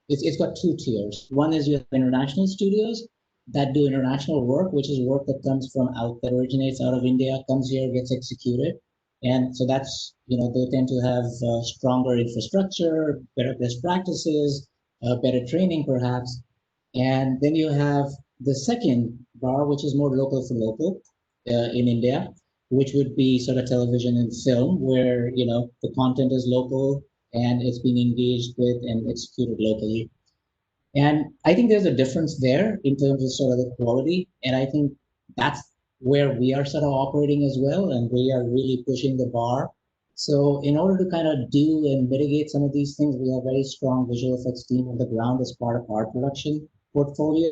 it's got two tiers. One is you have international studios that do international work, which is work that comes from out that originates out of India, comes here, gets executed. And so that's, they tend to have stronger infrastructure, better best practices, better training perhaps. And then you have the second bar, which is more local for local in India, which would be sort of television and film, where the content is local and it's being engaged with and executed locally. And I think there's a difference there in terms of sort of the quality. And I think that's where we are sort of operating as well. And we are really pushing the bar. So in order to kind of do and mitigate some of these things, we have a very strong visual effects team on the ground as part of our production portfolio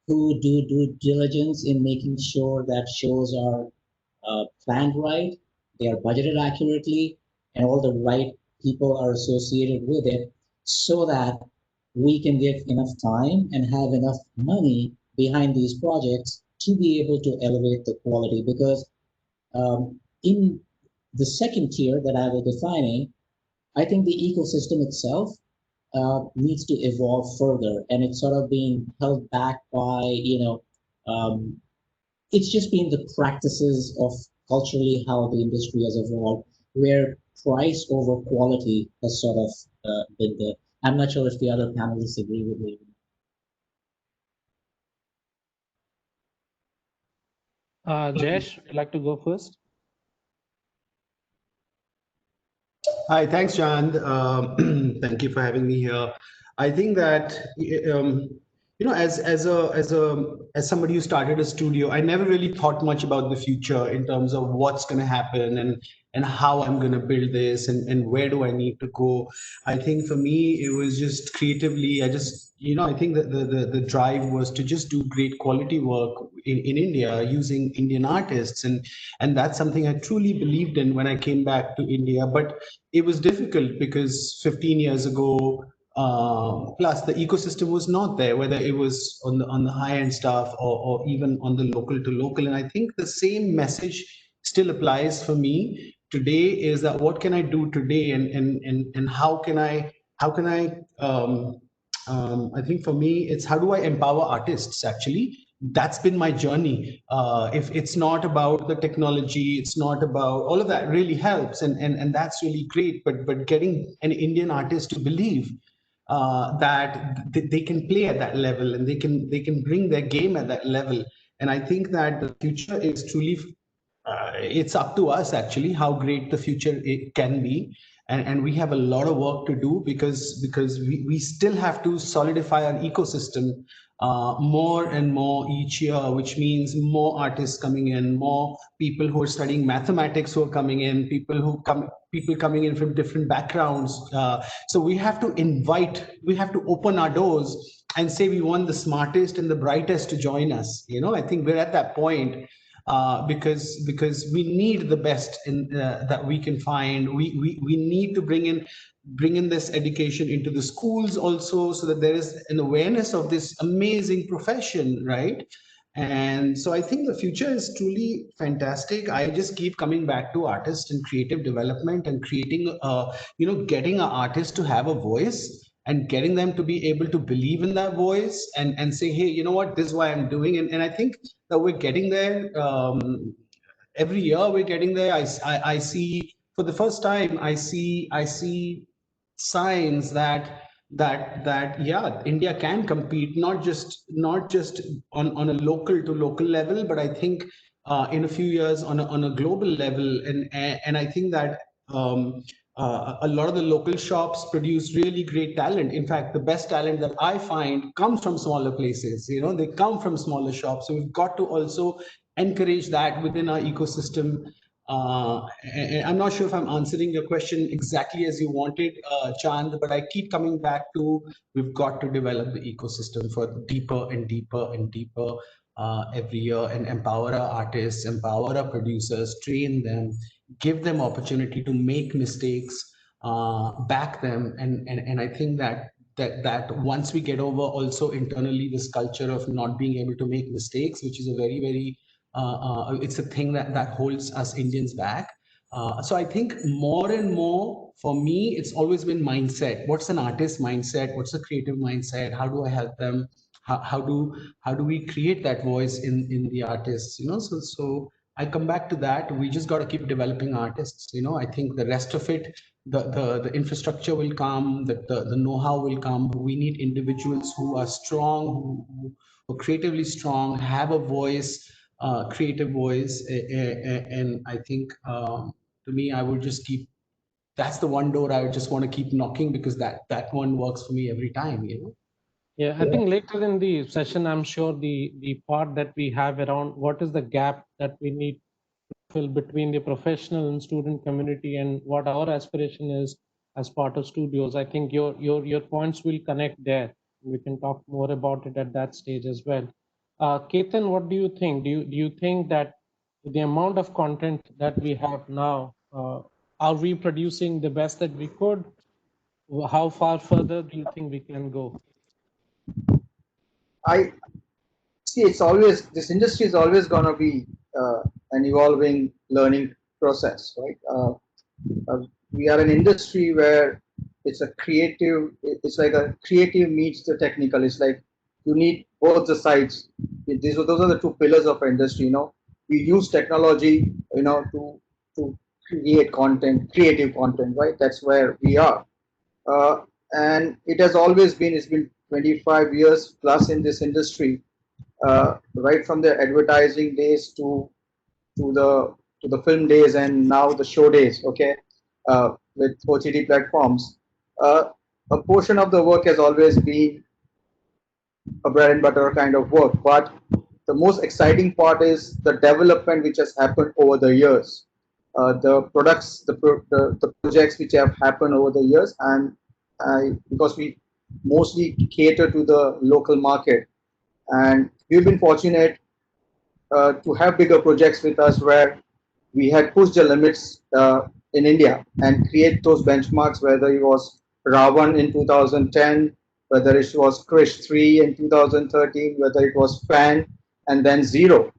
who do due diligence in making sure that shows are planned right, they are budgeted accurately, and all the right people are associated with it so that we can give enough time and have enough money behind these projects to be able to elevate the quality. Because in the second tier that I was defining, I think the ecosystem itself needs to evolve further, and it's sort of being held back by, it's just been the practices of culturally how the industry has evolved, where price over quality has sort of been there. I'm not sure if the other panelists agree with me. Jesh, would you like to go first? Hi, thanks, Chand. Thank you for having me here. I think that as somebody who started a studio, I never really thought much about the future in terms of what's going to happen and how I'm going to build this and where do I need to go. I think for me, it was just creatively, I think that the drive was to just do great quality work in India using Indian artists. And that's something I truly believed in when I came back to India. But it was difficult because 15 years ago, plus the ecosystem was not there, whether it was on the high end stuff or even on the local to local. And I think the same message still applies for me today, is that what can I do today and how can I I think for me, it's how do I empower artists actually. That's been my journey. If it's not about the technology, it's not about all of that really helps. And that's really great. But getting an Indian artist to believe that they can play at that level and they can bring their game at that level. And I think that the future is truly, it's up to us actually, how great the future it can be. And we have a lot of work to do because we still have to solidify our ecosystem more and more each year, which means more artists coming in, more people who are studying mathematics who are coming in, people coming in from different backgrounds. So we have to open our doors and say we want the smartest and the brightest to join us. I think we're at that point. Because we need the best that we can find. We need to bring in this education into the schools also, so that there is an awareness of this amazing profession, right? And so I think the future is truly fantastic. I just keep coming back to artists and creative development and creating, getting an artist to have a voice and getting them to be able to believe in that voice and say, hey, you know what, this is why I'm doing. And I think that we're getting there. Every year we're getting there. I see, for the first time, I see signs that yeah, India can compete, not just on a local to local level, but I think in a few years on a global level. And I think that a lot of the local shops produce really great talent. In fact, the best talent that I find comes from smaller places. They come from smaller shops. So we've got to also encourage that within our ecosystem. And I'm not sure if I'm answering your question exactly as you wanted, Chand, but I keep coming back to, we've got to develop the ecosystem for deeper and deeper and deeper every year, and empower our artists, empower our producers, train them, give them opportunity to make mistakes, back them. And I think that once we get over also internally this culture of not being able to make mistakes, which is a very, very, it's a thing that holds us Indians back. So I think more and more for me, it's always been mindset. What's an artist mindset? What's a creative mindset? How do I help them? How do we create that voice in the artists? So I come back to that. We just got to keep developing artists. I think the rest of it, the infrastructure will come, the know-how will come. We need individuals who are strong, who are creatively strong, have a voice, creative voice, and I think. To me, I would just keep, that's the one door I would just want to keep knocking, because that one works for me every time. Yeah, I think later in the session, I'm sure the part that we have around what is the gap that we need to fill between the professional and student community and what our aspiration is as part of studios. I think your points will connect there. We can talk more about it at that stage as well. Keitan, what do you think? Do you think that the amount of content that we have now, are we producing the best that we could? How far further do you think we can go? I see. It's always, this industry is always going to be an evolving learning process, right? We are an industry where it's a creative. It's like a creative meets the technical. It's like you need both the sides. Those are the two pillars of our industry. We use technology, to create content, creative content, right? That's where we are. And it has always been, it's been 25 years plus in this industry, right from the advertising days to the film days, and now the show days, okay, with OTT platforms. A portion of the work has always been a bread and butter kind of work, but the most exciting part is the development which has happened over the years. The products, the projects which have happened over the years, and because we mostly cater to the local market, and we've been fortunate to have bigger projects with us where we had pushed the limits in India and create those benchmarks, whether it was Ravan in 2010, whether it was Krish 3 in 2013, whether it was Fan and then Zero.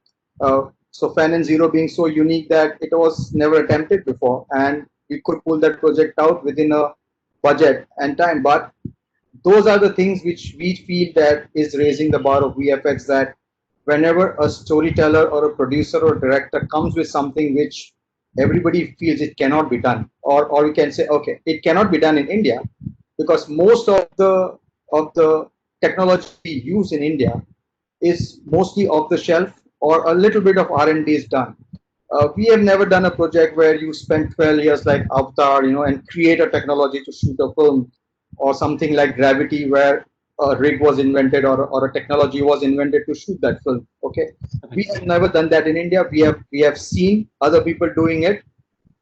So Fan and Zero being so unique that it was never attempted before, and we could pull that project out within a budget and time. But those are the things which we feel that is raising the bar of VFX, that whenever a storyteller or a producer or director comes with something which everybody feels it cannot be done, or we can say, okay, it cannot be done in India, because most of the technology we use in India is mostly off the shelf, or a little bit of R&D is done. We have never done a project where you spend 12 years like Avatar, and create a technology to shoot a film, or something like Gravity, where a rig was invented, or a technology was invented to shoot that film. Okay, we have never done that in India. We have seen other people doing it,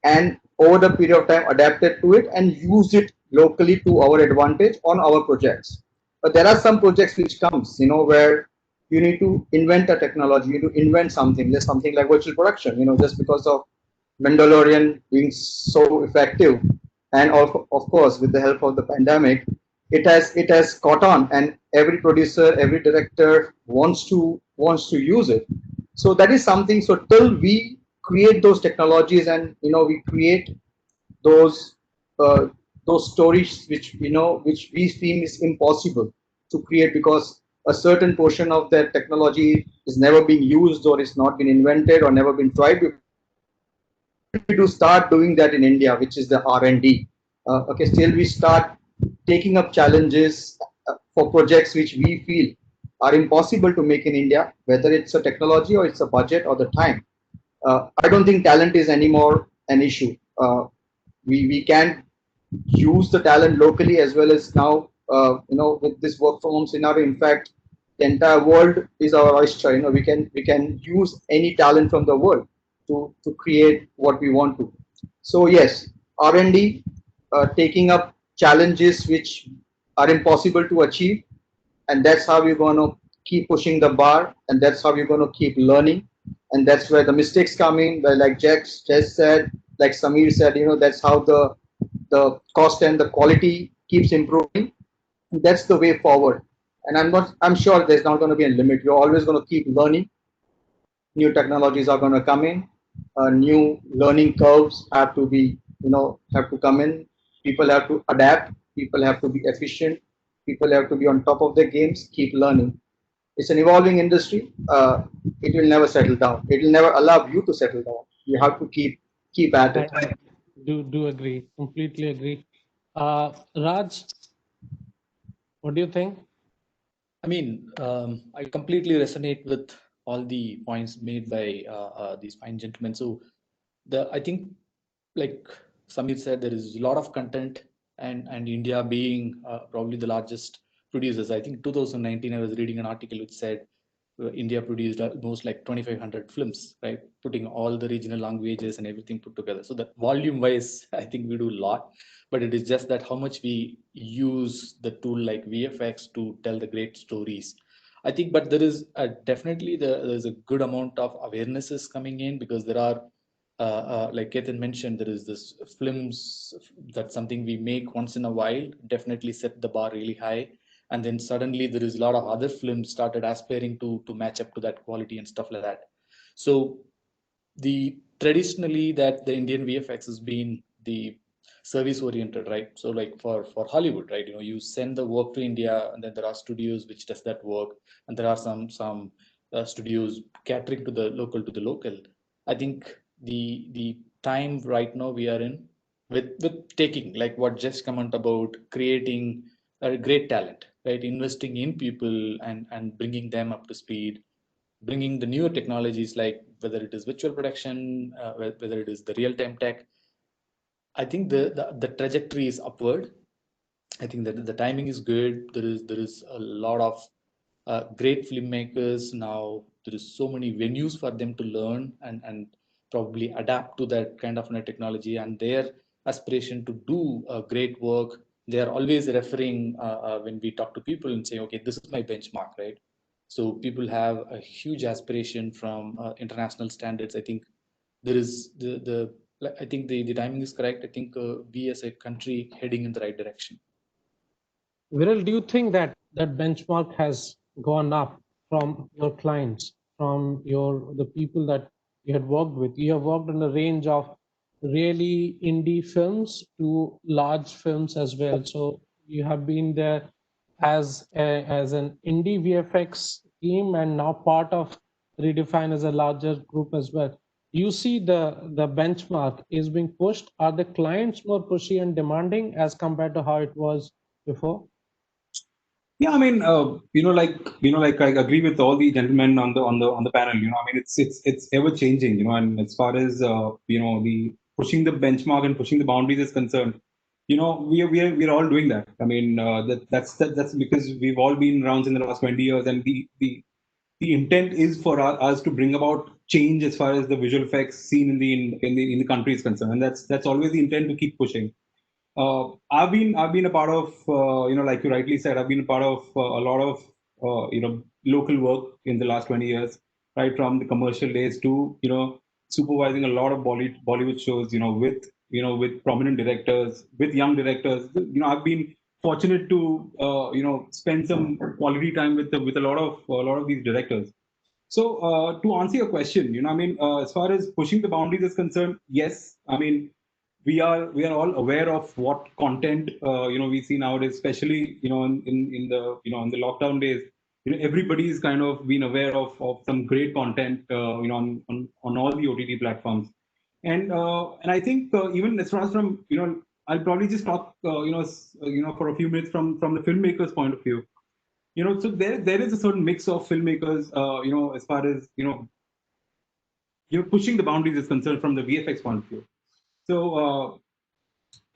and over the period of time adapted to it and used it locally to our advantage on our projects. But there are some projects which comes, where you need to invent a technology, you need to invent something. There's something like virtual production, just because of Mandalorian being so effective, and of course with the help of the pandemic, it has caught on, and every producer, every director wants to use it. So that is something. So till we create those technologies, and we create those stories which which we feel is impossible to create, because a certain portion of that technology is never being used, or is not been invented, or never been tried before. To start doing that in India, which is the R&D. Okay, still we start taking up challenges for projects which we feel are impossible to make in India, whether it's a technology or it's a budget or the time. I don't think talent is anymore an issue. We can use the talent locally, as well as now, with this work from home scenario. In fact, the entire world is our oyster. We can use any talent from the world to create what we want to. So yes, R&D, taking up challenges which are impossible to achieve, and that's how we're going to keep pushing the bar, and that's how we're going to keep learning, and that's where the mistakes come in. But like Jesh said, like Samir said, that's how the cost and the quality keeps improving. That's the way forward. And I'm sure there's not going to be a limit. You're always going to keep learning. New technologies are going to come in, new learning curves have to be, have to come in. People have to adapt. People have to be efficient. People have to be on top of their games, keep learning. It's an evolving industry. It will never settle down. It will never allow you to settle down. You have to keep at it. I do agree, completely agree. Raj, what do you think? I mean, I completely resonate with all the points made by these fine gentlemen. So I think, like Samir said, there is a lot of content, and India being probably the largest producers. I think 2019 I was reading an article which said India produced almost like 2,500 films, right? Putting all the regional languages and everything put together. So that volume-wise, I think we do a lot, but it is just that how much we use the tool like VFX to tell the great stories. I think, but there is definitely there's a good amount of awarenesses coming in, because there are, like Keitan mentioned, there is this films, that's something we make once in a while, definitely set the bar really high. And then suddenly there is a lot of other films started aspiring to match up to that quality and stuff like that. So the traditionally that the Indian VFX has been the service oriented, right? So like for Hollywood, right, you send the work to India, and then there are studios which does that work, and there are some studios catering to the local. I think the time right now we are in, with taking, like what Jesh comment about, creating a great talent, right, investing in people and bringing them up to speed, bringing the newer technologies, like whether it is virtual production, whether it is the real-time tech. I think the trajectory is upward. I think that the timing is good. There is a lot of great filmmakers now. There is so many venues for them to learn and probably adapt to that kind of technology, and their aspiration to do great work. They are always referring when we talk to people and say, okay, this is my benchmark, right? So people have a huge aspiration from international standards. I think there is I think the timing is correct. I think we as a country heading in the right direction. Viral, do you think that benchmark has gone up from your clients, from the people that you had worked with? You have worked on a range of really indie films to large films as well. So you have been there as an indie VFX team, and now part of Redefine as a larger group as well. You see the benchmark is being pushed. Are the clients more pushy and demanding as compared to how it was before? Yeah, I mean, like I agree with all the gentlemen on the panel. I mean, it's ever changing. And as far as the pushing the benchmark and pushing the boundaries is concerned, we're all doing that. I mean, that's because we've all been around in the last 20 years, and the intent is for us to bring about change as far as the visual effects scene in the country is concerned, and that's always the intent, to keep pushing. I've been a part of, like you rightly said, I've been a part of a lot of local work in the last 20 years, right from the commercial days to supervising a lot of Bollywood shows, with prominent directors, with young directors. I've been fortunate to spend some quality time with a lot of these directors. So to answer your question, I mean, as far as pushing the boundaries is concerned, yes, I mean, we are all aware of what content we see nowadays, especially in the lockdown days. Everybody's kind of been aware of some great content on all the OTT platforms, and I think even as far as from I'll probably just talk for a few minutes from the filmmakers' point of view. So there is a certain mix of filmmakers as far as pushing the boundaries is concerned from the VFX point of view. So,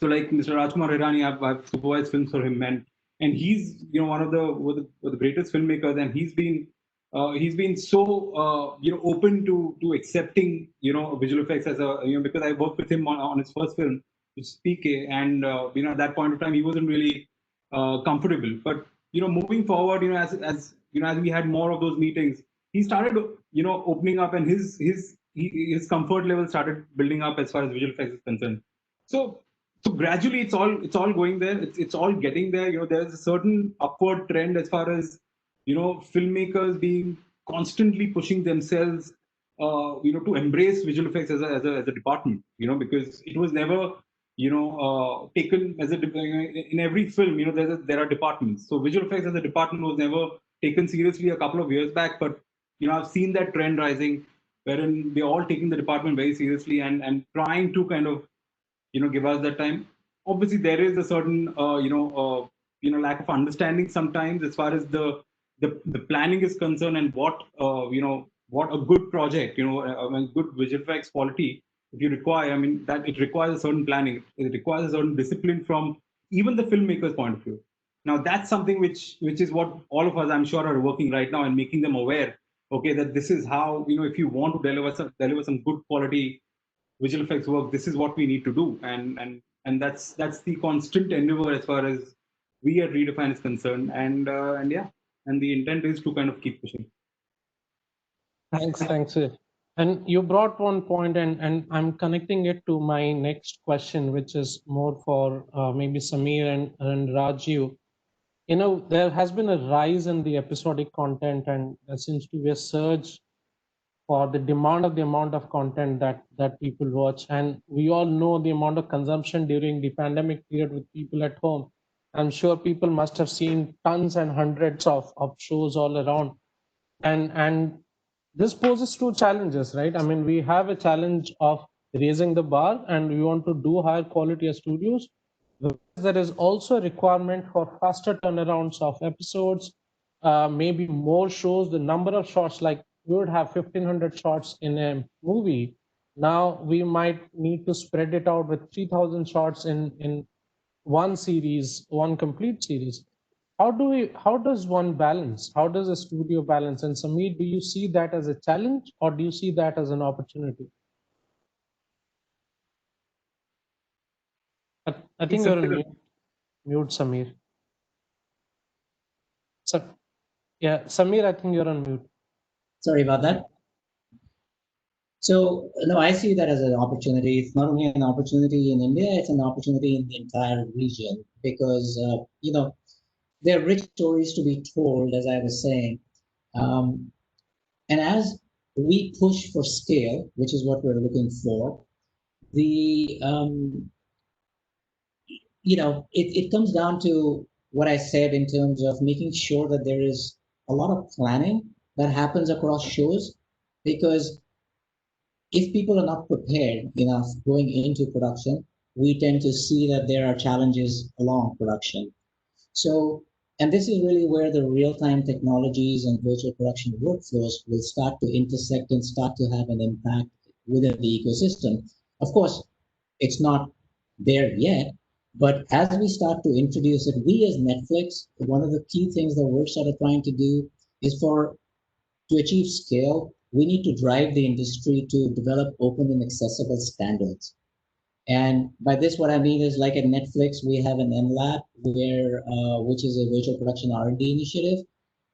so like Mr. Rajkumar Hirani, I've supervised films for him, and he's one of the greatest filmmakers, and he's been so open to accepting visual effects as a because I worked with him on his first film, which is PK, and at that point of time he wasn't really comfortable, but moving forward, as we had more of those meetings, he started opening up, and his comfort level started building up as far as visual effects is concerned. So gradually it's all going there. It's all getting there. There's a certain upward trend as far as filmmakers being constantly pushing themselves to embrace visual effects as a department, because it was never, taken as in every film, there are departments. So visual effects as a department was never taken seriously a couple of years back, but, I've seen that trend rising, wherein they're all taking the department very seriously and trying to kind of, give us that time. Obviously, there is a certain, lack of understanding sometimes as far as the planning is concerned, and what, what a good project, a good visual effects quality, if you require, that it requires a certain planning, it requires a certain discipline from even the filmmaker's point of view. Now, that's something which is what all of us, I'm sure, are working right now and making them aware, okay, that this is how, if you want to deliver some good quality visual effects work, this is what we need to do, and that's the constant endeavor as far as we at Redefine is concerned, and yeah, and the intent is to kind of keep pushing. Thanks. And you brought one point, and I'm connecting it to my next question, which is more for maybe Samir and Rajiv. There has been a rise in the episodic content, and there seems to be a surge for the amount of content that people watch. And we all know the amount of consumption during the pandemic period with people at home. I'm sure people must have seen tons and hundreds of shows all around. And this poses two challenges, right? I mean, we have a challenge of raising the bar, and we want to do higher quality of studios. There is also a requirement for faster turnarounds of episodes, maybe more shows. The number of shots, like we would have 1,500 shots in a movie. Now we might need to spread it out with 3,000 shots in one series, one complete series. How does one balance? How does a studio balance? And Samir, do you see that as a challenge, or do you see that as an opportunity? I think you're on mute, Samir. So, yeah, Samir, I think you're on mute. Sorry about that. So, no, I see that as an opportunity. It's not only an opportunity in India, it's an opportunity in the entire region, because, there are rich stories to be told, as I was saying. And as we push for scale, which is what we're looking for, it comes down to what I said in terms of making sure that there is a lot of planning that happens across shows, because if people are not prepared enough going into production, we tend to see that there are challenges along production. So, and this is really where the real-time technologies and virtual production workflows will start to intersect and start to have an impact within the ecosystem. Of course, it's not there yet, but as we start to introduce it, we as Netflix, one of the key things that we're sort of trying to do is to achieve scale, we need to drive the industry to develop open and accessible standards. And by this, what I mean is, like at Netflix, we have an MLab, which is a virtual production R&D initiative,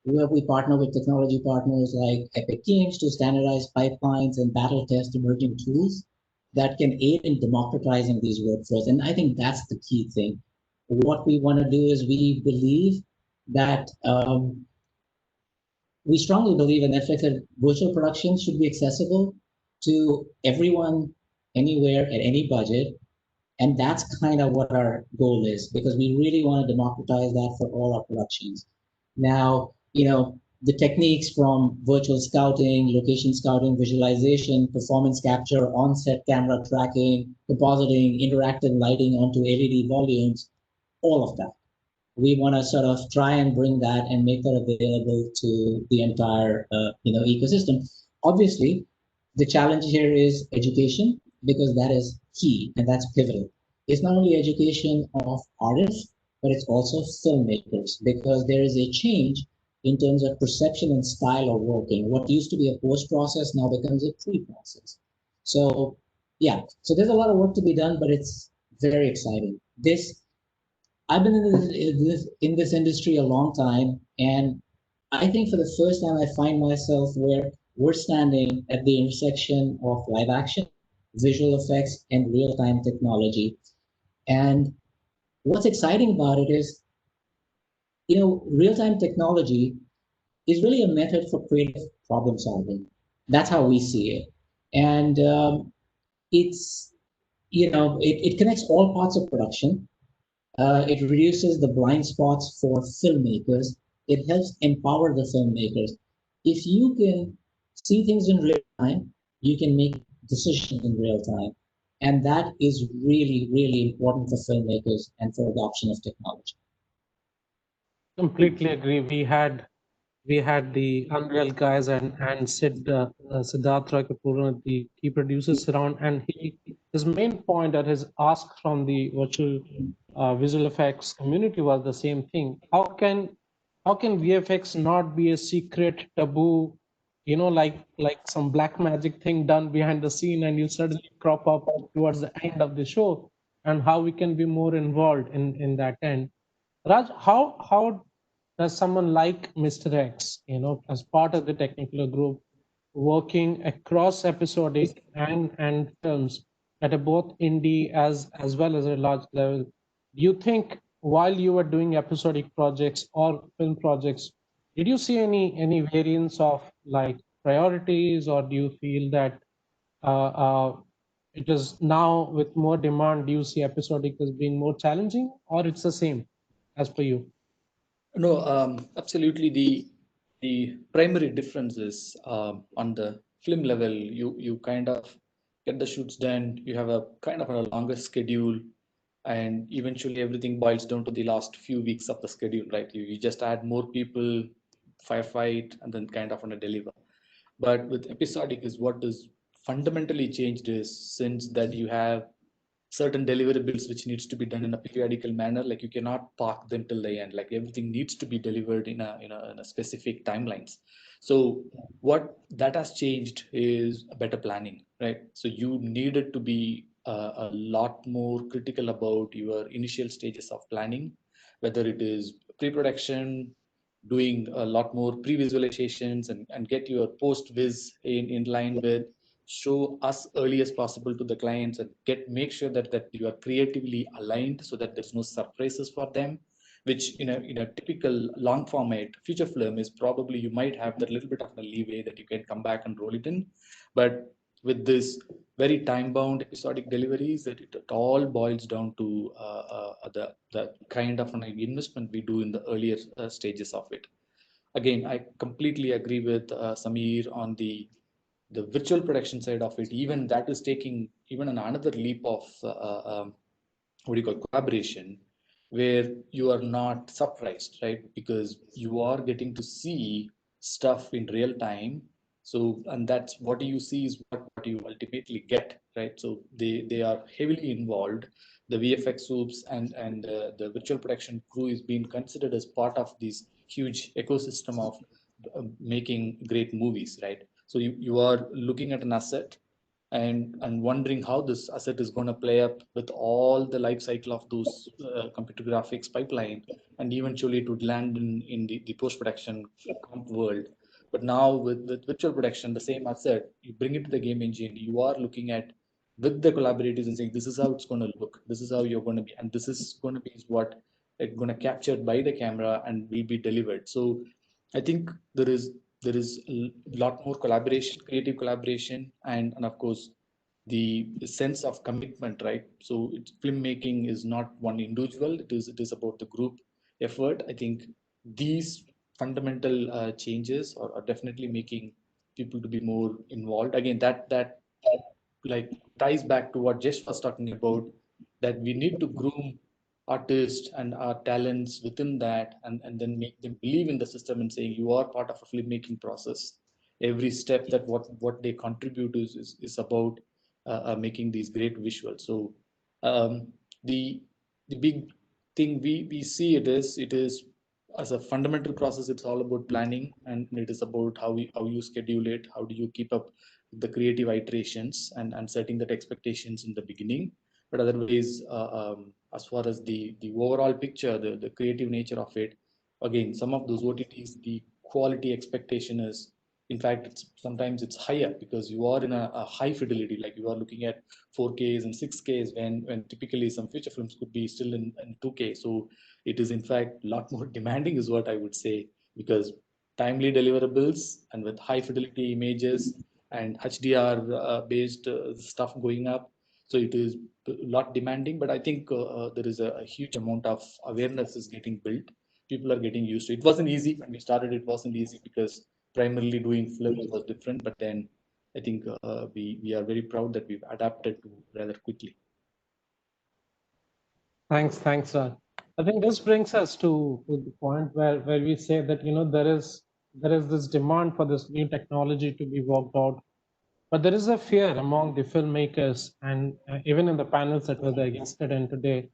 where we partner with technology partners like Epic Games to standardize pipelines and battle test emerging tools that can aid in democratizing these workflows. And I think that's the key thing. What we want to do is we believe that we strongly believe in Netflix that virtual production should be accessible to everyone, anywhere, at any budget. And that's kind of what our goal is, because we really want to democratize that for all our productions. Now, the techniques from virtual scouting, location scouting, visualization, performance capture, on-set camera tracking, compositing, interactive lighting onto LED volumes, all of that. We want to sort of try and bring that and make that available to the entire ecosystem. Obviously, the challenge here is education, because that is key and that's pivotal. It's not only education of artists, but it's also filmmakers, because there is a change in terms of perception and style of working. What used to be a post process now becomes a pre-process. So yeah, so there's a lot of work to be done, but it's very exciting. I've been in this industry a long time, and I think for the first time I find myself where we're standing at the intersection of live action, visual effects, and real-time technology. And what's exciting about it is, real-time technology is really a method for creative problem solving. That's how we see it. And it's, it connects all parts of production. It reduces the blind spots for filmmakers. It helps empower the filmmakers. If you can see things in real time, you can make decisions in real time. And that is really, really important for filmmakers and for adoption of technology. Completely agree. We had the Unreal guys and Siddharth Roy Kapoor, the key producers around, and his main point at his ask from the virtual visual effects community was the same thing. How can VFX not be a secret taboo, like some black magic thing done behind the scene, and you suddenly crop up towards the end of the show, and how we can be more involved in that end. Raj, how does someone like Mr. X, as part of the Technicolor group, working across episodic and films at a both indie as well as a large level, do you think while you were doing episodic projects or film projects, did you see any variance of like priorities, or do you feel that uh, uh, it is now with more demand, do you see episodic as being more challenging, or it's the same as per you? No, absolutely. The primary difference is on the film level. You kind of get the shoots done. You have a kind of a longer schedule, and eventually everything boils down to the last few weeks of the schedule, right? You just add more people, firefight, and then kind of on a deliver. But with episodic is what is fundamentally changed is since that you have certain deliverables which needs to be done in a periodical manner, like you cannot park them till the end, like everything needs to be delivered in a specific timelines. So what that has changed is a better planning, right? So you needed to be a lot more critical about your initial stages of planning, whether it is pre-production, doing a lot more pre-visualizations, and get your post-viz in line with show as early as possible to the clients, and make sure that you are creatively aligned so that there's no surprises for them, which in a typical long format feature film is probably you might have that little bit of a leeway that you can come back and roll it in. But with this very time bound episodic deliveries, that it all boils down to the kind of an investment we do in the earlier stages of it. Again, I completely agree with Samir on the virtual production side of it. Even that is taking even another leap of what do you call collaboration, where you are not surprised, right? Because you are getting to see stuff in real time. So, and that's what you see is what you ultimately get, right? So they are heavily involved. The VFX soups and the virtual production crew is being considered as part of this huge ecosystem of making great movies, right? So you are looking at an asset and wondering how this asset is going to play up with all the life cycle of those computer graphics pipeline, and eventually it would land in the post-production comp world. But now with virtual production, the same asset, you bring it to the game engine, you are looking at with the collaborators and saying, this is how it's going to look, this is how you're going to be, and this is going to be what it's going to captured by the camera and will be delivered. So I think there is a lot more collaboration, creative collaboration, and of course the sense of commitment, right? So filmmaking is not one individual; it is about the group effort. I think these fundamental changes are definitely making people to be more involved. Again, that like ties back to what Jesh was talking about, that we need to groom artists and our talents within that, and then make them believe in the system and saying you are part of a filmmaking process. Every step that what they contribute is about making these great visuals. So um, the the big thing we see it is as a fundamental process. It's all about planning, and it is about how you schedule it, how do you keep up the creative iterations, and setting that expectations in the beginning. But otherwise, as far as the overall picture, the creative nature of it, again, some of those OTTs, the quality expectation is, in fact, sometimes it's higher because you are in a high fidelity, like you are looking at 4Ks and 6Ks, when typically some feature films could be still in 2K. So it is in fact a lot more demanding, is what I would say, because timely deliverables and with high fidelity images and HDR based stuff going up. So it is a lot demanding, but I think there is a huge amount of awareness is getting built. People are getting used to it. It wasn't easy when we started. It wasn't easy because primarily doing films was different, but then I think we are very proud that we've adapted to rather quickly. Thanks, Raj. I think this brings us to the point where we say that there is this demand for this new technology to be worked out, but there is a fear among the filmmakers and even in the panels that were there yesterday and today.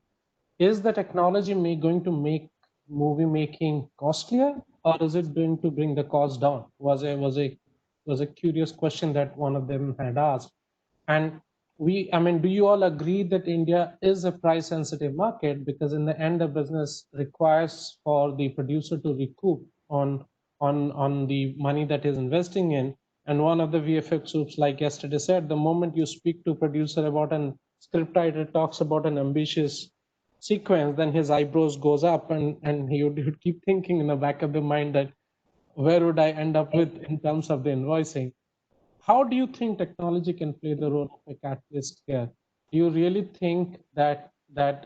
Is the technology going to make movie making costlier, or is it going to bring the cost down? Was a curious question that one of them had asked. And do you all agree that India is a price sensitive market, because in the end the business requires for the producer to recoup on the money that is investing in? And one of the VFX soups, like yesterday said, the moment you speak to producer about an script writer talks about an ambitious sequence, then his eyebrows goes up, and he would keep thinking in the back of the mind that where would I end up with in terms of the invoicing? How do you think technology can play the role of a catalyst here? Do you really think that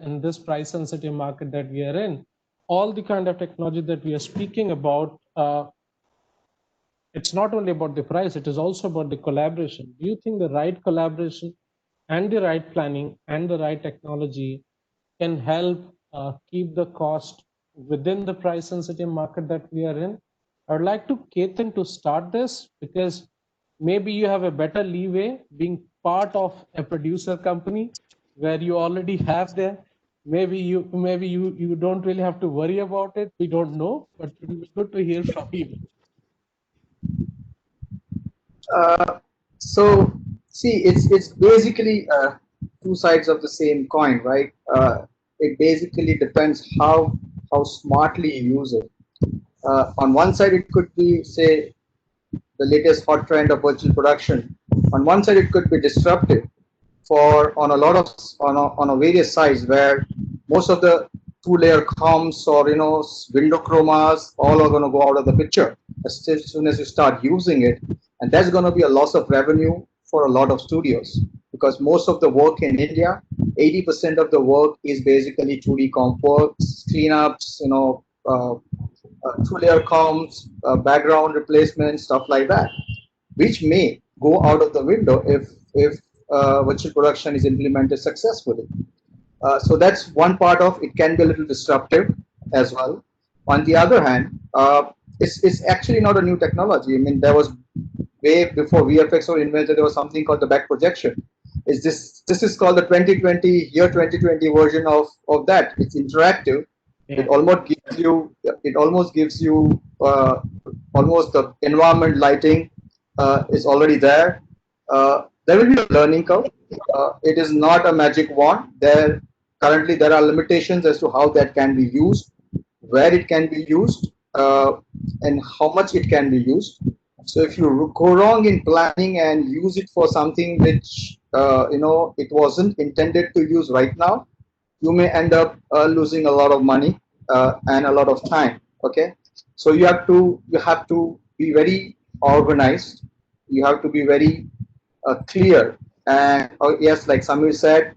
in this price sensitive market that we are in, all the kind of technology that we are speaking about, it's not only about the price, it is also about the collaboration. Do you think the right collaboration and the right planning and the right technology can help keep the cost within the price sensitive market that we are in? I would like to Keitan to start this, because maybe you have a better leeway being part of a producer company where you already have there. Maybe you don't really have to worry about it. We don't know, but it will be good to hear from you. So see, it's basically two sides of the same coin, right? It basically depends how smartly you use it. On one side, it could be, say, the latest hot trend of virtual production. On one side, it could be disruptive on a lot of on a various sides, where most of the two-layer comps or window chromas all are going to go out of the picture as soon as you start using it, and that's going to be a loss of revenue for a lot of studios, because most of the work in India, 80% of the work is basically 2D comp works, cleanups, two-layer comps, background replacement, stuff like that, which may go out of the window if virtual production is implemented successfully. So that's one part of it. Can be a little disruptive as well. On the other hand, it's actually not a new technology. I mean, there was way before VFX was invented, there was something called the back projection. This is called the 2020 version of that. It's interactive. Yeah. It almost gives you almost the environment lighting is already there. There will be a learning curve. It is not a magic wand. Currently there are limitations as to how that can be used, where it can be used, and how much it can be used. So if you go wrong in planning and use it for something which it wasn't intended to use right now, you may end up losing a lot of money and a lot of time. Okay, so you have to be very organized. You have to be very clear. And yes, like Samir said,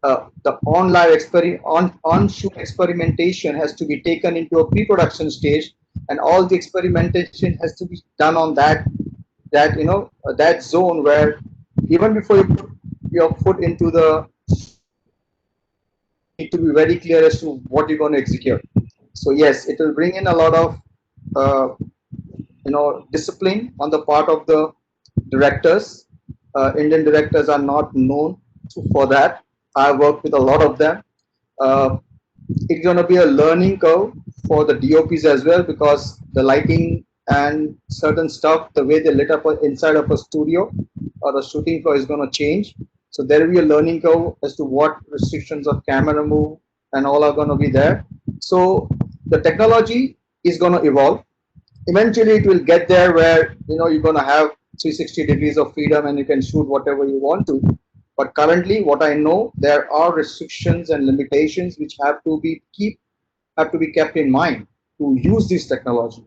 the on-shoot experimentation has to be taken into a pre-production stage, and all the experimentation has to be done on that zone where even before you put your foot into the, you need to be very clear as to what you're going to execute. So yes, it will bring in a lot of discipline on the part of the directors. Indian directors are not known for that. I work with a lot of them. It's going to be a learning curve for the DOPs as well, because the lighting and certain stuff, the way they lit up inside of a studio or a shooting floor is going to change. So there will be a learning curve as to what restrictions of camera move and all are going to be there. So the technology is going to evolve. Eventually it will get there where you're going to have 360 degrees of freedom and you can shoot whatever you want to. But currently, what I know, there are restrictions and limitations which have to be kept in mind to use this technology.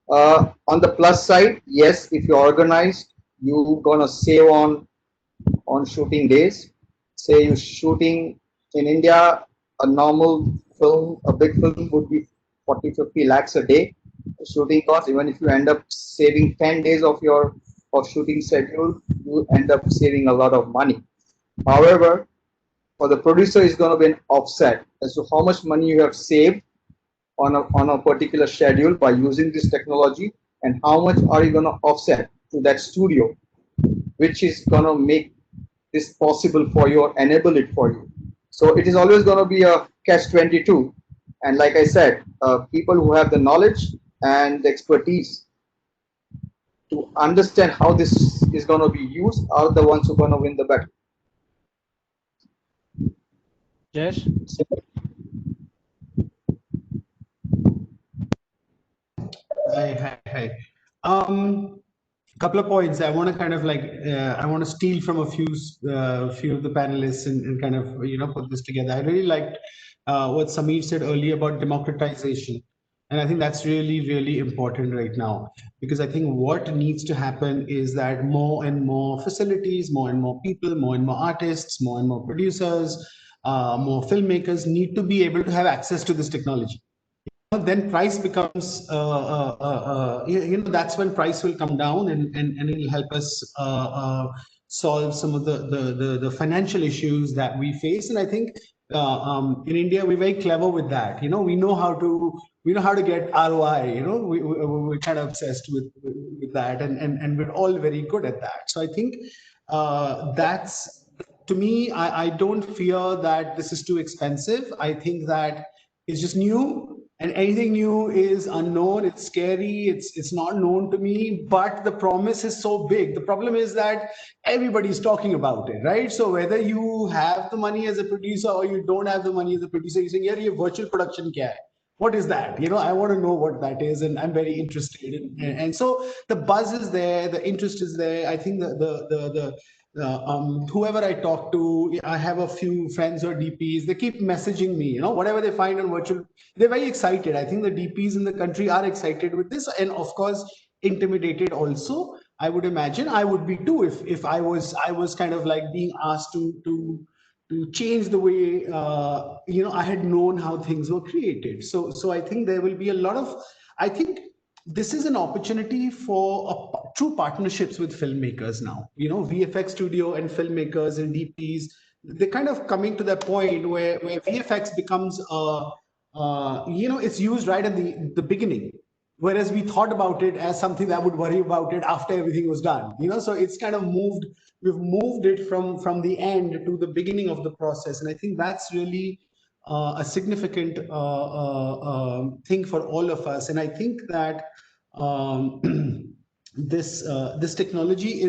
On the plus side, yes, if you're organized, you gonna save on shooting days. Say you're shooting in India, a normal film, a big film would be 40-50 lakhs a day shooting cost. Even if you end up saving 10 days of your shooting schedule, you end up saving a lot of money. However, for the producer, is going to be an offset as to how much money you have saved on a particular schedule by using this technology, and how much are you going to offset to that studio, which is going to make this possible for you or enable it for you. So it is always going to be a catch-22. And like I said, people who have the knowledge and the expertise to understand how this is going to be used are the ones who are going to win the battle. Jesh? Hi. Couple of points. I want to kind of like I want to steal from a few of the panelists and kind of put this together. I really liked what Samir said earlier about democratization, and I think that's really important right now, because I think what needs to happen is that more and more facilities, more and more people, more and more artists, more and more producers, more filmmakers need to be able to have access to this technology. Then price becomes that's when price will come down, and it'll help us solve some of the financial issues that we face. And I think in India we're very clever with that. We know how to get ROI. We're kind of obsessed with that, and we're all very good at that. So I think that's, to me, I don't fear that this is too expensive. I think that it's just new. And anything new is unknown, it's scary, it's not known to me, but the promise is so big. The problem is that everybody's talking about it, right? So whether you have the money as a producer or you don't have the money as a producer, you're saying, yeah, your virtual production kya hai? What is that? I want to know what that is, and I'm very interested in. And so the buzz is there, the interest is there. I think whoever I talk to, I have a few friends or DPs, they keep messaging me, whatever they find on virtual, they're very excited. I think the DPs in the country are excited with this, and of course, intimidated also. I would imagine I would be too if I was kind of like being asked to change the way I had known how things were created. So I think there will be a lot of, I think this is an opportunity for true partnerships with filmmakers now. VFX studio and filmmakers and DPs, they're kind of coming to that point where VFX becomes it's used right at the beginning, whereas we thought about it as something that would worry about it after everything was done. So it's kind of we've moved it from the end to the beginning of the process, and I think that's really a significant thing for all of us. And I think that this technology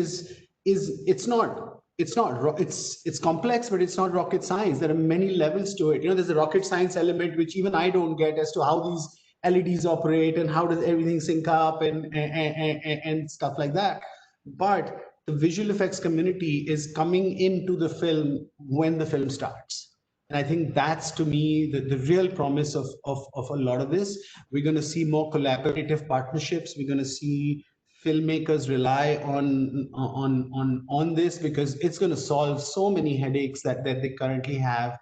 it's complex, but it's not rocket science. There are many levels to it. There's a rocket science element which even I don't get, as to how these LEDs operate and how does everything sync up and stuff like that. But the visual effects community is coming into the film when the film starts. And I think that's, to me, the real promise of a lot of this. We're going to see more collaborative partnerships. We're going to see filmmakers rely on this, because it's going to solve so many headaches that they currently have.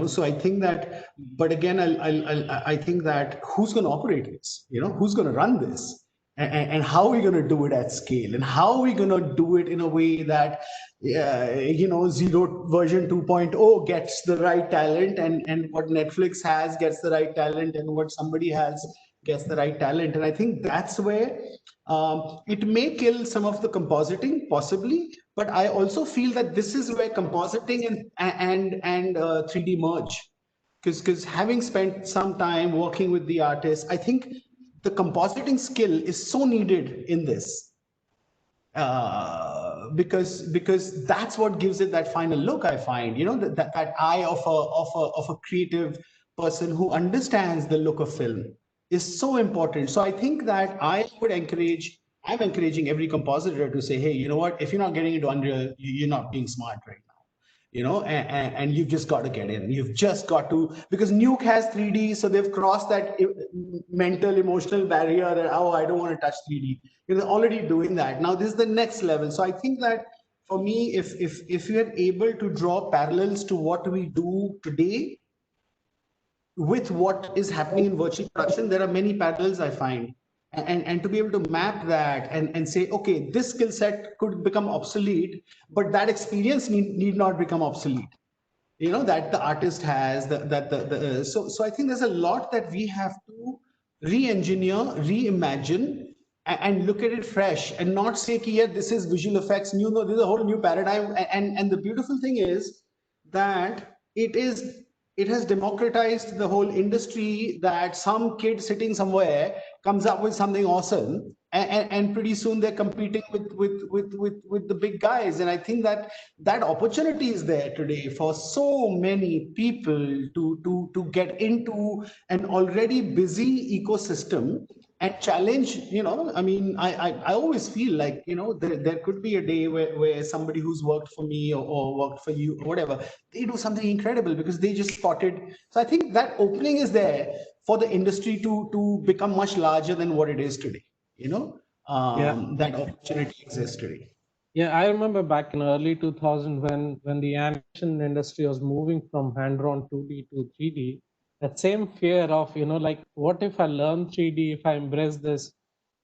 So I think that, but again, I think that who's going to operate this? Who's going to run this? And how are we going to do it at scale? And how are we going to do it in a way that, Zero version 2.0 gets the right talent, and what Netflix has gets the right talent, and what somebody has gets the right talent. And I think that's where it may kill some of the compositing, possibly, but I also feel that this is where compositing and 3D merge. Because having spent some time working with the artists, I think the compositing skill is so needed in this, because that's what gives it that final look. I find, that eye of a creative person who understands the look of film is so important. So I think that I'm encouraging every compositor to say, hey, you know what? If you're not getting into Unreal, you're not being smart right now. and you've just got to get in. You've just got to, because Nuke has 3D, so they've crossed that mental, emotional barrier that, oh, I don't want to touch 3D. They're already doing that. Now this is the next level. So I think that for me, if we are able to draw parallels to what we do today with what is happening in virtual production, there are many parallels I find. And to be able to map that and say, okay, this skill set could become obsolete, but that experience need not become obsolete. That the artist has, so I think there's a lot that we have to re-engineer, reimagine, and look at it fresh, and not say, yeah, this is visual effects new. No, this is a whole new paradigm. And the beautiful thing is that it has democratized the whole industry, that some kid sitting somewhere comes up with something awesome, and pretty soon they're competing with the big guys. And I think that opportunity is there today for so many people to get into an already busy ecosystem and challenge. I always feel like, there could be a day where somebody who's worked for me or worked for you or whatever, they do something incredible because they just spotted. So I think that opening is there for the industry to become much larger than what it is today. That opportunity exists today. Yeah, I remember back in early 2000 when the animation industry was moving from hand-drawn 2D to 3D, that same fear of, like, what if I learn 3D, if I embrace this,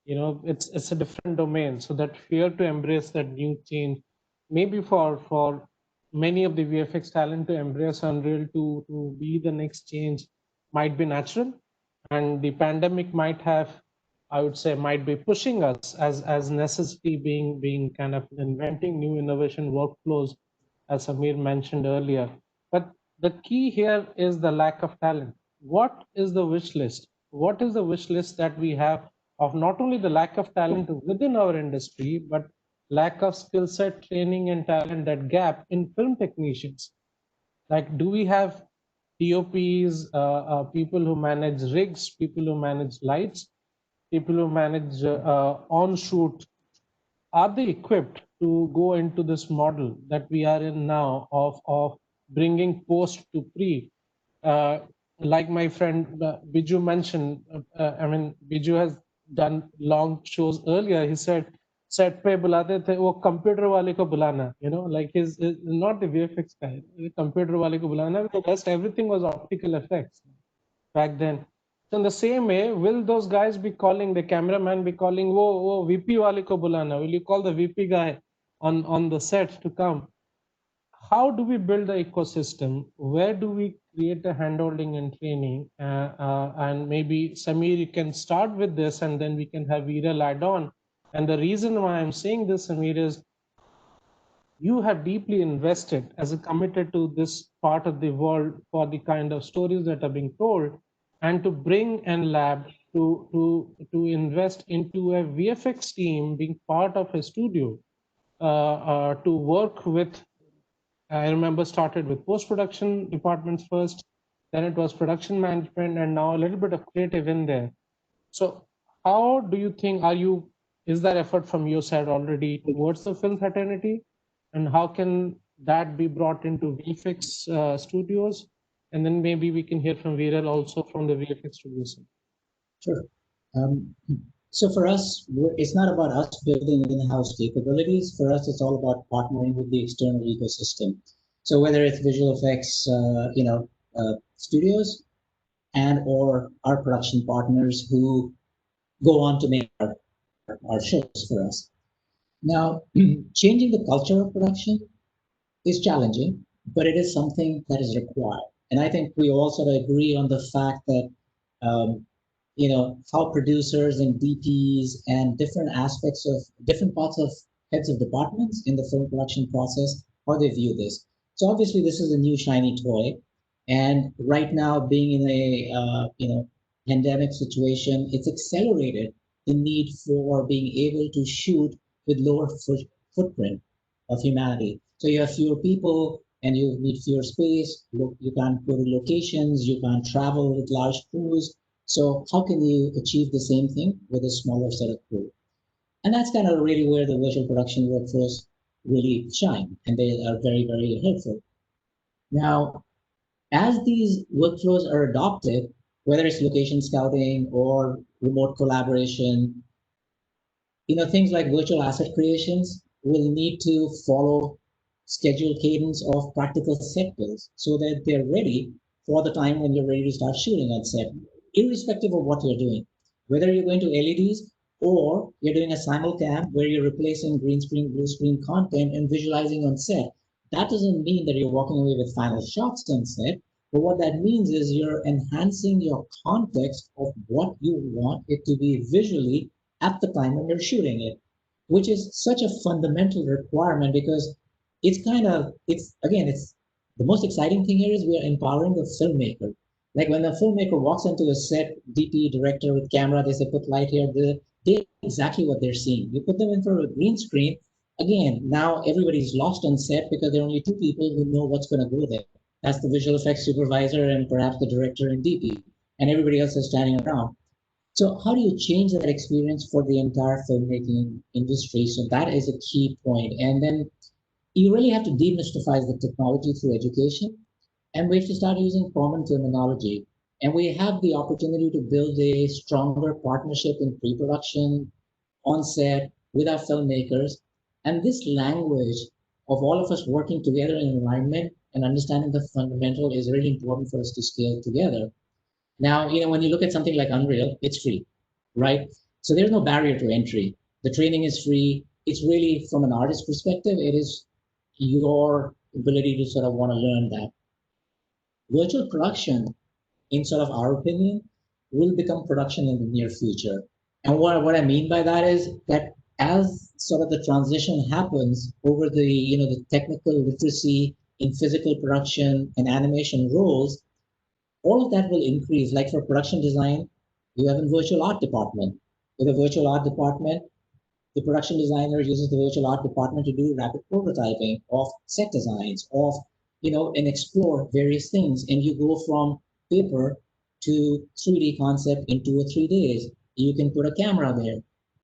it's a different domain. So that fear to embrace that new change, maybe for many of the VFX talent to embrace Unreal to be the next change might be natural. And the pandemic might have, I would say, might be pushing us as necessity being kind of inventing new innovation workflows, as Samir mentioned earlier. But the key here is the lack of talent. What is the wish list? What is the wish list that we have of not only the lack of talent within our industry, but lack of skill set, training, and talent, that gap in film technicians? Like, do we have DOPs, people who manage rigs, people who manage lights, people who manage on shoot? Are they equipped to go into this model that we are in now of bringing post to pre? Like my friend Biju mentioned, Biju has done long shows earlier. He said, set pe bulate the wo computer wale ko bulana, like his not the VFX guy, the computer wale ko bulana, because rest everything was optical effects back then. So in the same way, will those guys be calling, the cameraman be calling, wo VP wale ko bulana? Will you call the VP guy on the set to come? How do we build the ecosystem? Where do we create the handholding and training? And maybe Samir, you can start with this, and then we can have Viral add on. And the reason why I'm saying this, Samir, is you have deeply invested as a committed to this part of the world for the kind of stories that are being told, and to bring an lab to invest into a VFX team being part of a studio, to work with. I remember started with post-production departments first, then it was production management, and now a little bit of creative in there. So how do you think, is there effort from your side already towards the film fraternity? And how can that be brought into VFX studios? And then maybe we can hear from Viral also from the VFX studios. Sure. So for us, it's not about us building in-house capabilities. For us, it's all about partnering with the external ecosystem. So whether it's visual effects, studios, and or our production partners who go on to make our shows for us. Now, changing the culture of production is challenging, but it is something that is required. And I think we all sort of agree on the fact that how producers and DPs and different aspects of different parts of heads of departments in the film production process, how they view this. So obviously this is a new shiny toy, and right now being in a pandemic situation, it's accelerated the need for being able to shoot with lower footprint of humanity. So you have fewer people and you need fewer space. You can't go to locations, you can't travel with large crews. So how can you achieve the same thing with a smaller set of crew? And that's kind of really where the virtual production workflows really shine, and they are very, very helpful. Now, as these workflows are adopted, whether it's location scouting or remote collaboration, things like virtual asset creations will need to follow scheduled cadence of practical set builds so that they're ready for the time when you're ready to start shooting on set, irrespective of what you're doing. Whether you're going to LEDs or you're doing a simulcam where you're replacing green screen, blue screen content and visualizing on set, that doesn't mean that you're walking away with final shots on set. But what that means is you're enhancing your context of what you want it to be visually at the time when you're shooting it, which is such a fundamental requirement because it's the most exciting thing here is we are empowering the filmmaker. Like when the filmmaker walks into a set, DP, director with camera, they say, put light here, they exactly what they're seeing. You put them in front of a green screen, again, now everybody's lost on set because there are only two people who know what's going to go there. That's the visual effects supervisor and perhaps the director and DP, and everybody else is standing around. So how do you change that experience for the entire filmmaking industry? So that is a key point. And then you really have to demystify the technology through education. And we have to start using common terminology. And we have the opportunity to build a stronger partnership in pre-production, on set, with our filmmakers. And this language of all of us working together in an environment and understanding the fundamental is really important for us to scale together. Now, when you look at something like Unreal, it's free, right? So there's no barrier to entry. The training is free. It's really, from an artist perspective, it is your ability to sort of want to learn that. Virtual production, in sort of our opinion, will become production in the near future. And what I mean by that is that as sort of the transition happens over the technical literacy in physical production and animation roles, all of that will increase. Like for production design, you have a virtual art department. With a virtual art department, the production designer uses the virtual art department to do rapid prototyping of set designs, and explore various things. And you go from paper to 3D concept in 2 or 3 days. You can put a camera there.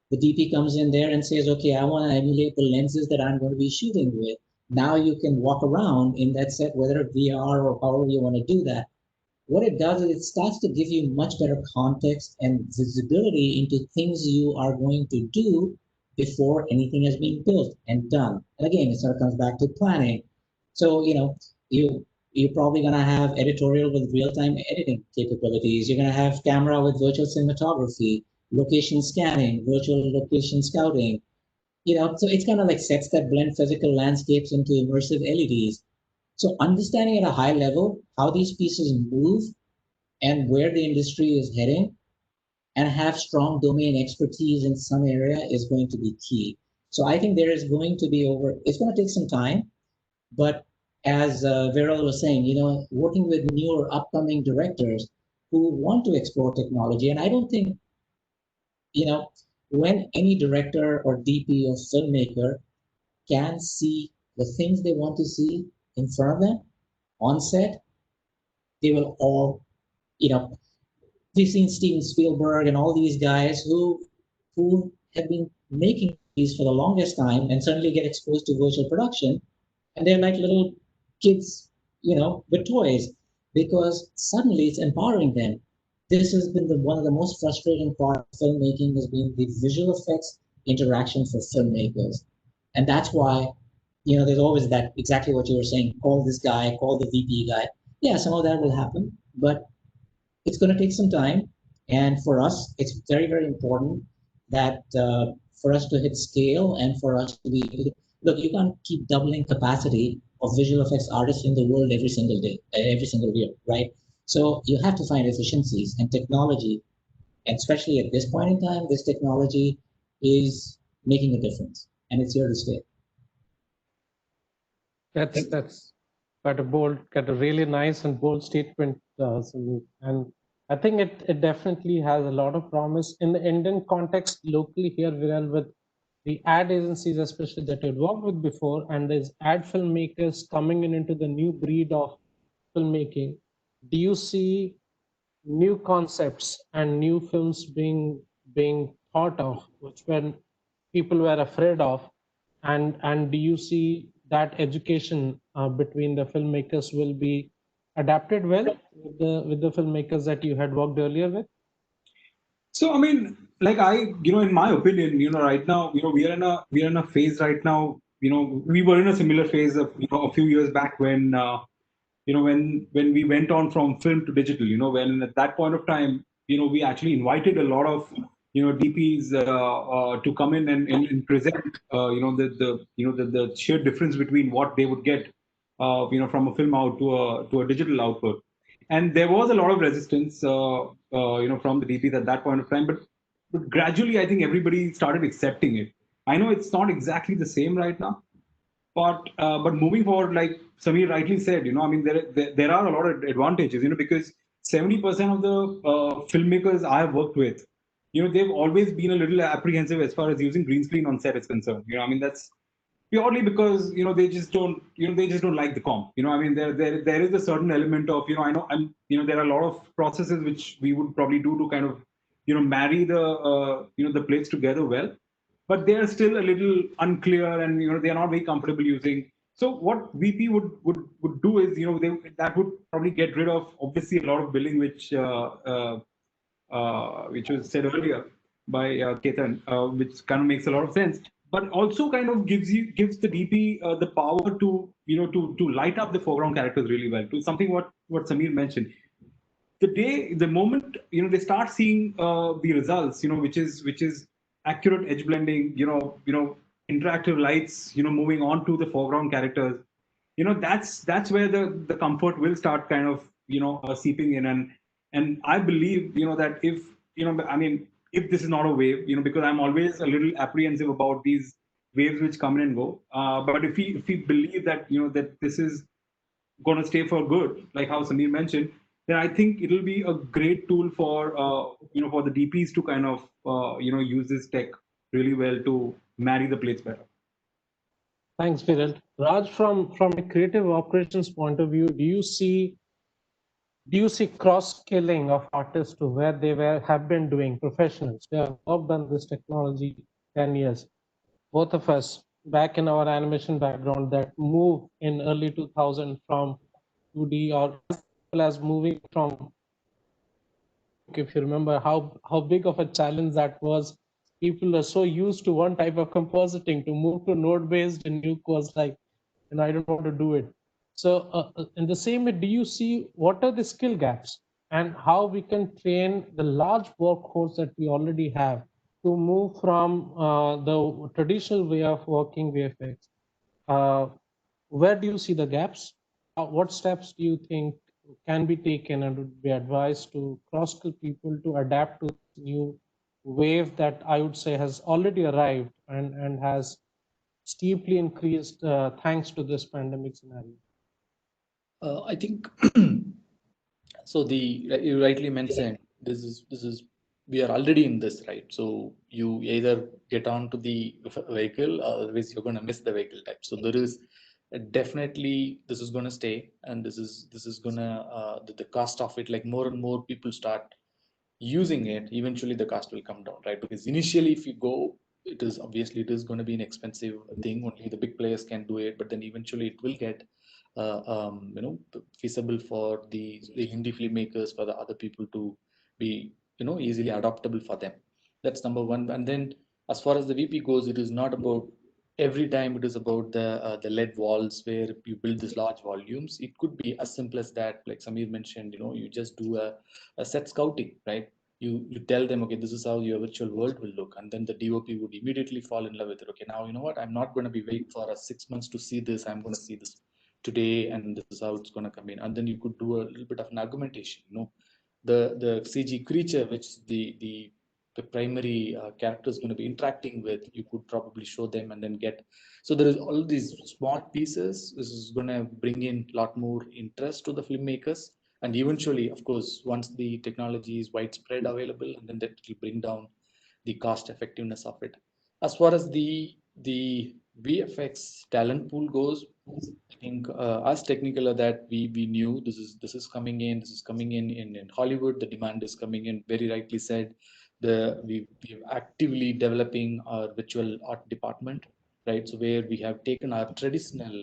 The DP comes in there and says, okay, I want to emulate the lenses that I'm going to be shooting with. Now you can walk around in that set, whether VR or however you want to do that. What it does is it starts to give you much better context and visibility into things you are going to do before anything has been built and done. And again, it sort of comes back to planning. So, you're probably going to have editorial with real-time editing capabilities. You're going to have camera with virtual cinematography, location scanning, virtual location scouting. So it's kind of like sets that blend physical landscapes into immersive LEDs. So understanding at a high level how these pieces move and where the industry is heading and have strong domain expertise in some area is going to be key. So I think there is going to be it's going to take some time, but as Viral was saying, working with newer upcoming directors who want to explore technology, and I don't think, when any director or DP or filmmaker can see the things they want to see in front of them on set, they will all, we've seen Steven Spielberg and all these guys who have been making these for the longest time and suddenly get exposed to virtual production, and they're like little kids, with toys, because suddenly it's empowering them. This has been one of the most frustrating parts of filmmaking has been the visual effects interaction for filmmakers. And that's why, there's always that, exactly what you were saying, call this guy, call the VP guy. Yeah, some of that will happen, but it's going to take some time. And for us, it's very, very important that for us to hit scale and for us to be, look, you can't keep doubling capacity of visual effects artists in the world every single day, every single year, right? So you have to find efficiencies, and technology, and especially at this point in time, this technology is making a difference, and it's here to stay. That's quite a really nice and bold statement, Samir. And I think it definitely has a lot of promise in the Indian context locally here, Viral, with the ad agencies, especially that you'd worked with before, and there's ad filmmakers coming into the new breed of filmmaking. Do you see new concepts and new films being thought of, which when people were afraid of, and do you see that education between the filmmakers will be adapted well with the filmmakers that you had worked earlier with? So, I mean, like in my opinion, right now, we are in a phase right now. We were in a similar phase of, a few years back when, when we went on from film to digital. When at that point of time, we actually invited a lot of, DPs to come in and present, the sheer difference between what they would get, from a film out to a digital output. And there was a lot of resistance, from the DPs at that point of time, but gradually, I think everybody started accepting it. I know it's not exactly the same right now, but moving forward, like Samir rightly said, I mean, there are a lot of advantages, because 70% of the filmmakers I have worked with, they've always been a little apprehensive as far as using green screen on set is concerned. I mean, that's purely because they just don't like the comp. I mean, there is a certain element of, I know there are a lot of processes which we would probably do to kind of marry the the plates together well, but they are still a little unclear, and they are not very comfortable using. So what VP would do is, that would probably get rid of obviously a lot of billing which was said earlier by Keitan, which kind of makes a lot of sense, but also kind of gives the DP the power to to light up the foreground characters really well. To something what Samir mentioned, the moment they start seeing the results, which is accurate edge blending, interactive lights, moving on to the foreground characters, that's where the comfort will start kind of seeping in. And I believe that if I mean, if this is not a wave, because I'm always a little apprehensive about these waves which come in and go, but if we believe that that this is going to stay for good, like how Samir mentioned, then I think it'll be a great tool for for the DPs to kind of use this tech really well to marry the plates better. Thanks, Viral. Raj, from a creative operations point of view, do you see cross-skilling of artists to where they have been doing professionals? They have worked on this technology 10 years. Both of us, back in our animation background, that moved in early 2000 from 2D, or as well as moving from, if you remember how big of a challenge that was. People are so used to one type of compositing, to move to node-based and Nuke was like, I don't want to do it. So in the same way, do you see what are the skill gaps and how we can train the large workforce that we already have to move from the traditional way of working VFX? Where do you see the gaps? What steps do you think can be taken and would be advised to cross-skill people to adapt to this new wave that I would say has already arrived and has steeply increased thanks to this pandemic scenario? I think so. You rightly mentioned this is we are already in this, right? So you either get onto the vehicle, or otherwise you're going to miss the vehicle type. So there is definitely this is going to stay, and this is going to the cost of it, like more and more people start using it, eventually the cost will come down, right? Because initially, if you go, it is going to be an expensive thing. Only the big players can do it, but then eventually it will get feasible for the Hindi filmmakers, for the other people to be easily adoptable for them. That's number one. And then as far as the VP goes, it is not about every time. It is about the lead walls where you build these large volumes. It could be as simple as that, like Samir mentioned. You just do a set scouting, right? You tell them, okay, this is how your virtual world will look, and then the DOP would immediately fall in love with it. Okay, now you know what? I'm not going to be waiting for 6 months to see this. I'm going to see this today, and this is how it's going to come in. And then you could do a little bit of an argumentation. The CG creature, which the primary character is going to be interacting with, you could probably show them and then get. So there is all these small pieces. This is going to bring in a lot more interest to the filmmakers. And eventually, of course, once the technology is widespread available, and then that will bring down the cost effectiveness of it. As far as the VFX talent pool goes, I think as Technicolor that we knew this is coming in. This is coming in Hollywood. The demand is coming in. Very rightly said. We're actively developing our visual art department, right? So where we have taken our traditional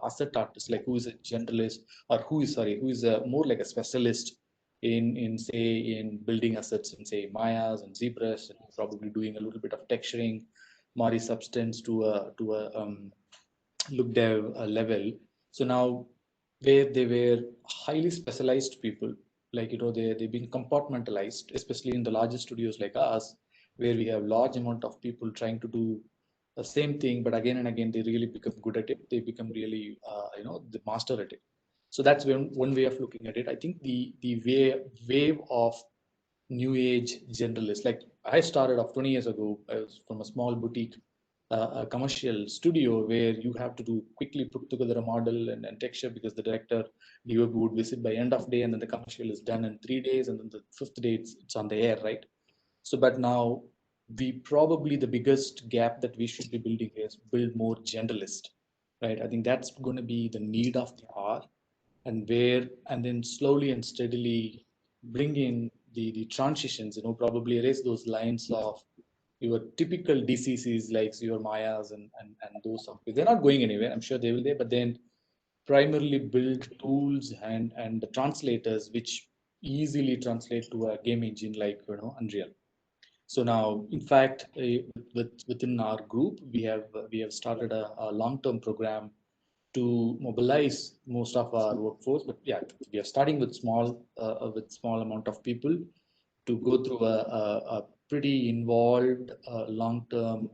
asset artist, like who is a generalist, or who is a more like a specialist in say in building assets in say Mayas and ZBrush, and probably doing a little bit of texturing, Mari substance to a look dev level. So now where they were highly specialized people, like they've been compartmentalized, especially in the largest studios like us, where we have large amount of people trying to do the same thing, but again and again they really become good at it. They become really the master at it. So that's one way of looking at it. I think the wave of new age generalists, like I started off 20 years ago. I was from a small boutique a commercial studio where you have to do quickly put together a model and texture, because the director DOP would visit by end of day, and then the commercial is done in 3 days, and then the fifth day it's on the air, right? So but now we probably, the biggest gap that we should be building is build more generalist, right? I think that's going to be the need of the hour, and then slowly and steadily bring in the transitions, probably erase those lines of your typical DCCs like your Mayas and those software. They're not going anywhere. I'm sure they will there, but then primarily build tools and the translators which easily translate to a game engine like Unreal. So now, in fact, within our group, we have started a long-term program to mobilize most of our workforce. But yeah, we are starting with small amount of people to go through a pretty involved long-term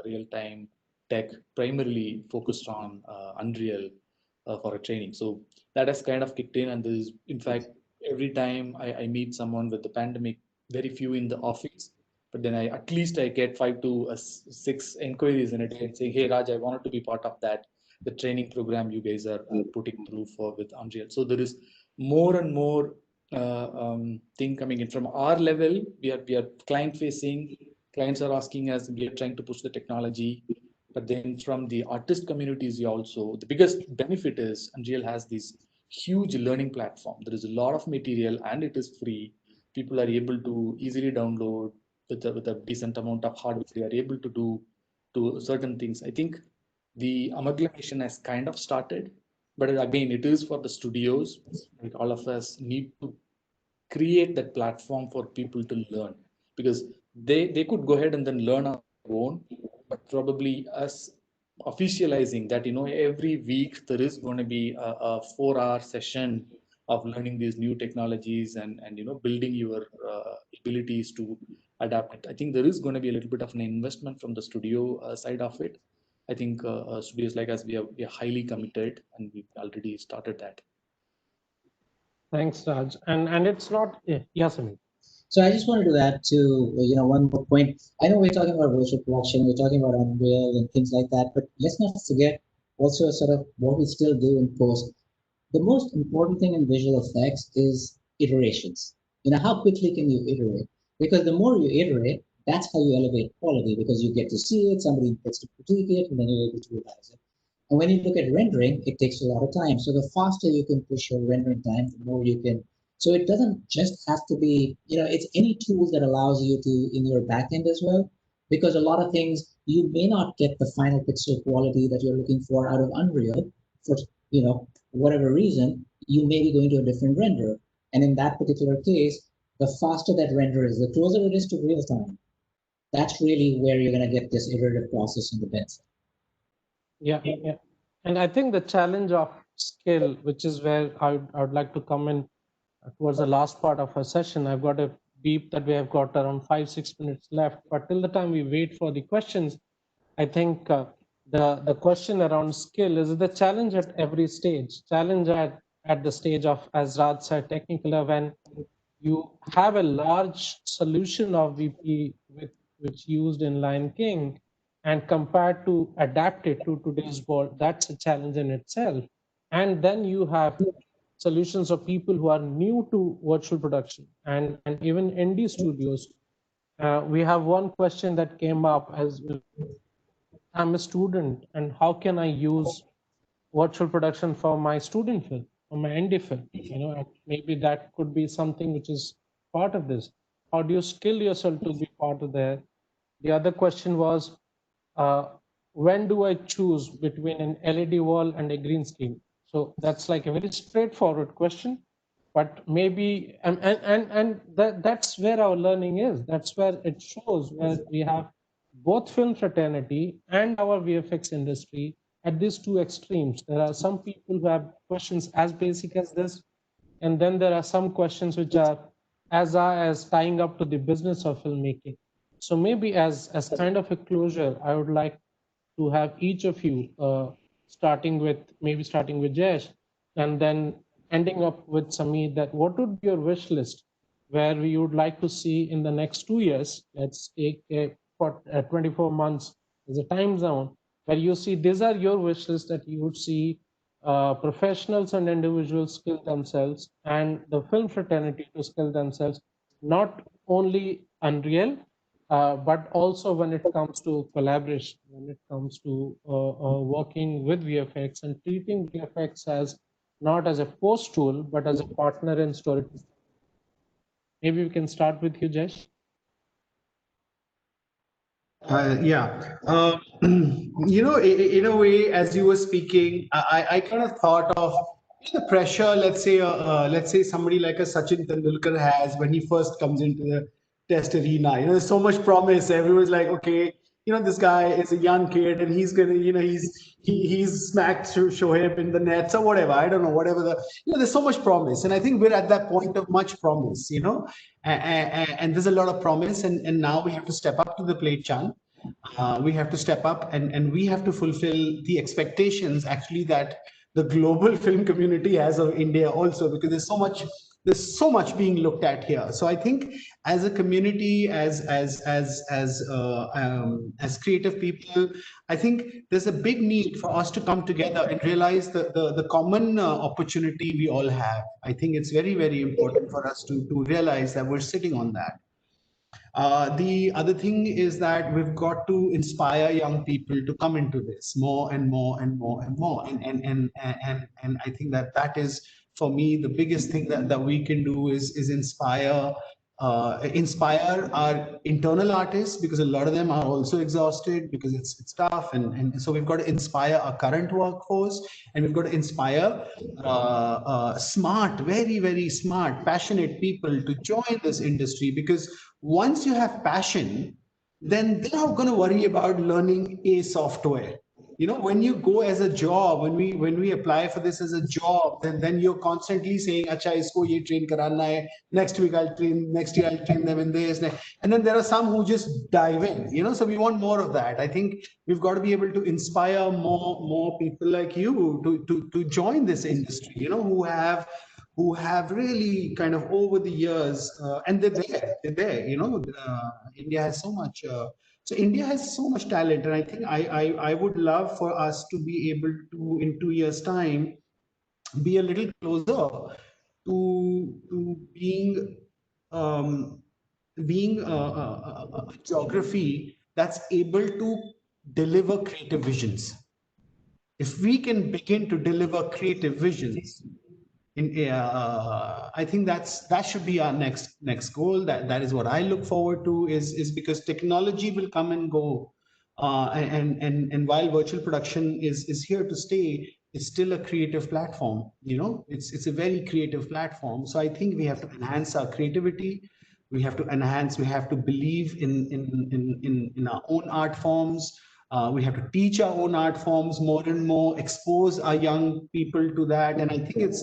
real-time tech, primarily focused on Unreal for a training. So that has kind of kicked in, and there is, in fact, every time I meet someone with the pandemic, very few in the office, but then at least I get 5 to 6 inquiries in a day and saying, hey Raj, I wanted to be part of that, the training program you guys are putting through with Unreal. So there is more and more thing coming in from our level. We are client facing. Clients are asking us. We are trying to push the technology, but then from the artist communities, also the biggest benefit is Unreal has this huge learning platform. There is a lot of material and it is free. People are able to easily download with a decent amount of hardware. They are able to do certain things. I think the amalgamation has kind of started, but again, it is for the studios. Like all of us need to create that platform for people to learn, because they could go ahead and then learn on their own, but probably us officializing that every week there is going to be a 4-hour session of learning these new technologies and building your abilities to adapt it. I think there is going to be a little bit of an investment from the studio side of it. I think studios like us, we are highly committed, and we've already started that. Thanks, Raj. And it's not, yeah, Samir. So I just wanted to add to one more point. I know we're talking about virtual production, we're talking about Unreal and things like that, but let's not forget also sort of what we still do in post. The most important thing in visual effects is iterations. How quickly can you iterate? Because the more you iterate, that's how you elevate quality, because you get to see it, somebody gets to critique it, and then you're able to revise it. And when you look at rendering, it takes a lot of time. So the faster you can push your rendering time, the more you can. So it doesn't just have to be, it's any tool that allows you to in your backend as well, because a lot of things you may not get the final pixel quality that you're looking for out of Unreal for, whatever reason. You may be going to a different renderer. And in that particular case, the faster that render is, the closer it is to real time, that's really where you're going to get this iterative process in the benefit. Yeah. And I think the challenge of skill, which is where I would like to come in towards the last part of our session. I've got a beep that we have got around 5-6 minutes left, but till the time we wait for the questions, I think the question around skill is the challenge at every stage. Challenge at the stage of, as Raj said, Technicolor, when you have a large solution of VP which used in Lion King, and compared to adapt it to today's world, that's a challenge in itself. And then you have solutions of people who are new to virtual production and even indie studios. We have one question that came up as, I'm a student, and how can I use virtual production for my student film, for my indie film? Maybe that could be something which is part of this. How do you skill yourself to be part of that? The other question was, when do I choose between an LED wall and a green screen? So that's like a very straightforward question, but maybe, and that's where our learning is. That's where it shows, where we have both film fraternity and our VFX industry at these two extremes. There are some people who have questions as basic as this, and then there are some questions which are as tying up to the business of filmmaking. So maybe as kind of a closure, I would like to have each of you, starting with Jesh, and then ending up with Samir, that what would be your wish list where we would like to see in the next 2 years? Let's take for 24 months as a time zone, where you see these are your wish lists that you would see professionals and individuals skill themselves, and the film fraternity to skill themselves, not only Unreal, but also when it comes to collaboration, when it comes to working with VFX and treating VFX as not as a post tool, but as a partner in storytelling. Maybe we can start with you, Jesh. Yeah. In a way, as you were speaking, I kind of thought of the pressure. Let's say somebody like a Sachin Tendulkar has when he first comes into the test arena. There's so much promise. Everyone's like, okay, this guy is a young kid and he's gonna, he's smacked Shoaib in the nets or whatever. I don't know, whatever there's so much promise, and I think we're at that point of much promise. And there's a lot of promise, and now we have to step up to the plate, Chan. We have to step up, and we have to fulfill the expectations actually that the global film community has of India also, because there's so much being looked at here. So I think as a community, as creative people, I think there's a big need for us to come together and realize the common opportunity we all have. I think it's very, very important for us to realize that we're sitting on that. The other thing is that we've got to inspire young people to come into this more and more and more and more. And I think that is, for me, the biggest thing that we can do is inspire our internal artists, because a lot of them are also exhausted because it's tough, and so we've got to inspire our current workforce, and we've got to inspire smart, very, very smart, passionate people to join this industry, because once you have passion, then they're not going to worry about learning a software. When you go as a job, when we apply for this as a job, then you're constantly saying, "Acha, isko ye train karana hai. Next week next year I'll train them in this." And then there are some who just dive in. So we want more of that. I think we've got to be able to inspire more people like you to join this industry. Who have really kind of over the years, and they're there. India has so much. So India has so much talent, and I think I would love for us to be able to, in 2 years' time, be a little closer to being a geography that's able to deliver creative visions. If we can begin to deliver creative visions, I think that should be our next goal. That is what I look forward to. Is because technology will come and go, and while virtual production is here to stay, it's still a creative platform. It's a very creative platform. So I think we have to enhance our creativity. We have to believe in our own art forms. We have to teach our own art forms more and more, expose our young people to that. And I think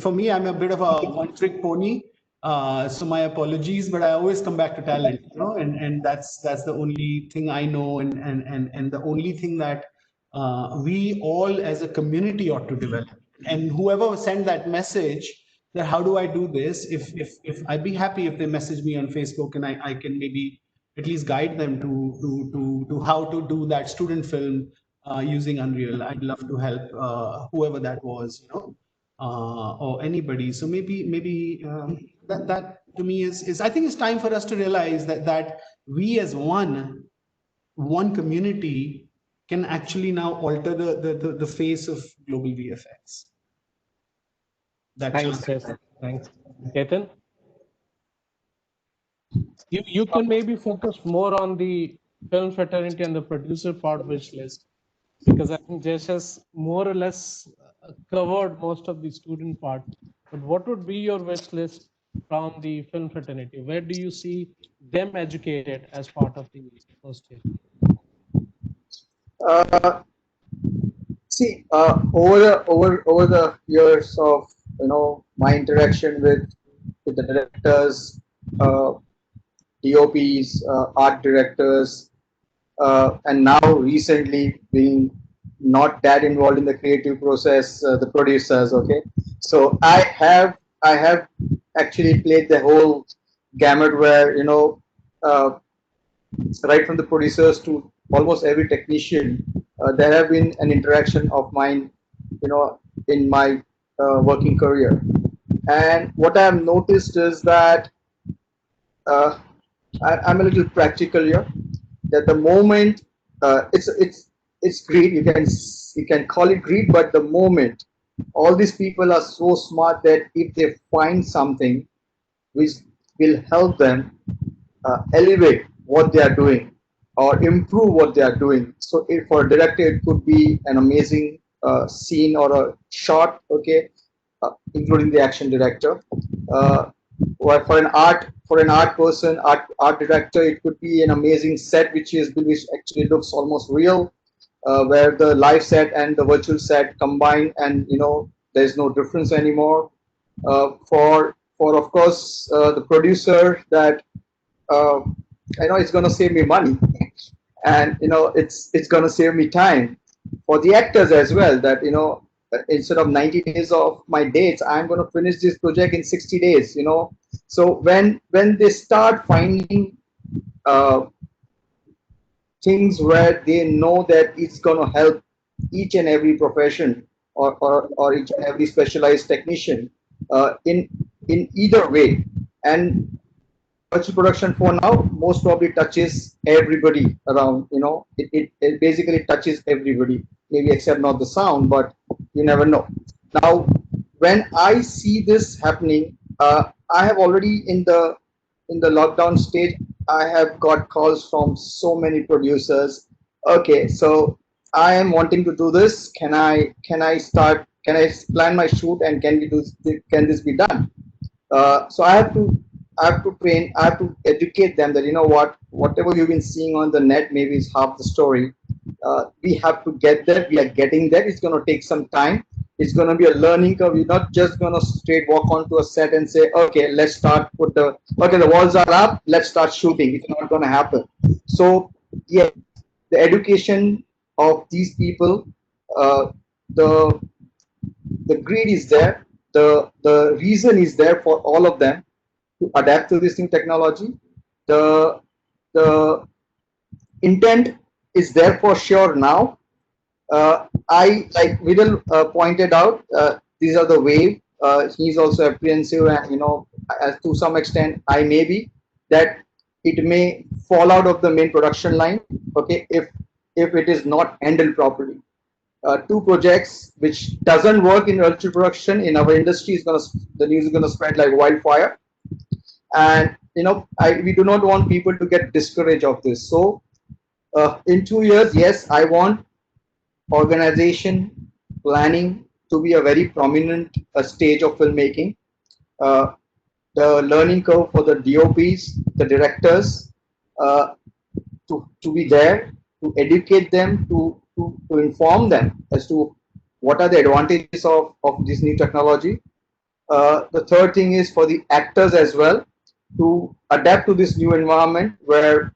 for me, I'm a bit of a one-trick pony. So my apologies, but I always come back to talent, and that's the only thing I know, and the only thing that we all as a community ought to develop. And whoever sent that message, that how do I do this? If I'd be happy if they message me on Facebook, and I can maybe at least guide them to how to do that student film using Unreal. I'd love to help whoever that was, or anybody. So maybe that to me is I think it's time for us to realize that we as one community can actually now alter the face of global VFX. Thanks, Jesh. Thanks, Keitan. You can maybe focus more on the film fraternity and the producer part wish list, because I think Jesh has more or less covered most of the student part. But what would be your wish list from the film fraternity? Where do you see them educated as part of the first year? See, over the years of my interaction with the directors, DOPs, art directors, and now recently being not that involved in the creative process, the producers. Okay, so I have actually played the whole gamut where right from the producers to almost every technician, there have been an interaction of mine, in my working career. And what I have noticed is that I'm a little practical here. That the moment it's greed, you can call it greed, but the moment all these people are so smart that if they find something which will help them elevate what they are doing or improve what they are doing. So if for a director it could be an amazing scene or a shot, okay, including the action director. Or for an art person, art director, it could be an amazing set which actually looks almost real, where the live set and the virtual set combine, and there's no difference anymore. For of course the producer, that I know it's going to save me money, and it's going to save me time. For the actors as well, that instead of 90 days of my dates, I'm going to finish this project in 60 days. So when they start finding things where they know that it's going to help each and every profession, or each and every specialized technician in either way. And virtual production for now most probably touches everybody around. It basically touches everybody, maybe except not the sound, but you never know. Now when I see this happening, I have already in the lockdown stage, I have got calls from so many producers. Okay, so I am wanting to do this. Can I plan my shoot, and can this be done? So I have to train, I have to educate them that whatever you've been seeing on the net maybe is half the story. We have to get there. We are getting there. It's going to take some time. It's going to be a learning curve. You're not just going to straight walk onto a set and say, okay, let's start the walls are up, let's start shooting. It's not going to happen. So yeah, the education of these people, the greed is there. The reason is there for all of them to adapt to this new technology. The intent is there for sure now. I, like Vidal pointed out, these are the wave. He's also apprehensive, and as to some extent I may be, that it may fall out of the main production line. Okay, if it is not handled properly. Two projects which doesn't work in virtual production in our industry the news is gonna spread like wildfire, and we do not want people to get discouraged of this. So in 2 years, yes, I want organization, planning to be a very prominent stage of filmmaking. The learning curve for the DOPs, the directors, to be there, to educate them, to inform them as to what are the advantages of this new technology. The third thing is for the actors as well to adapt to this new environment where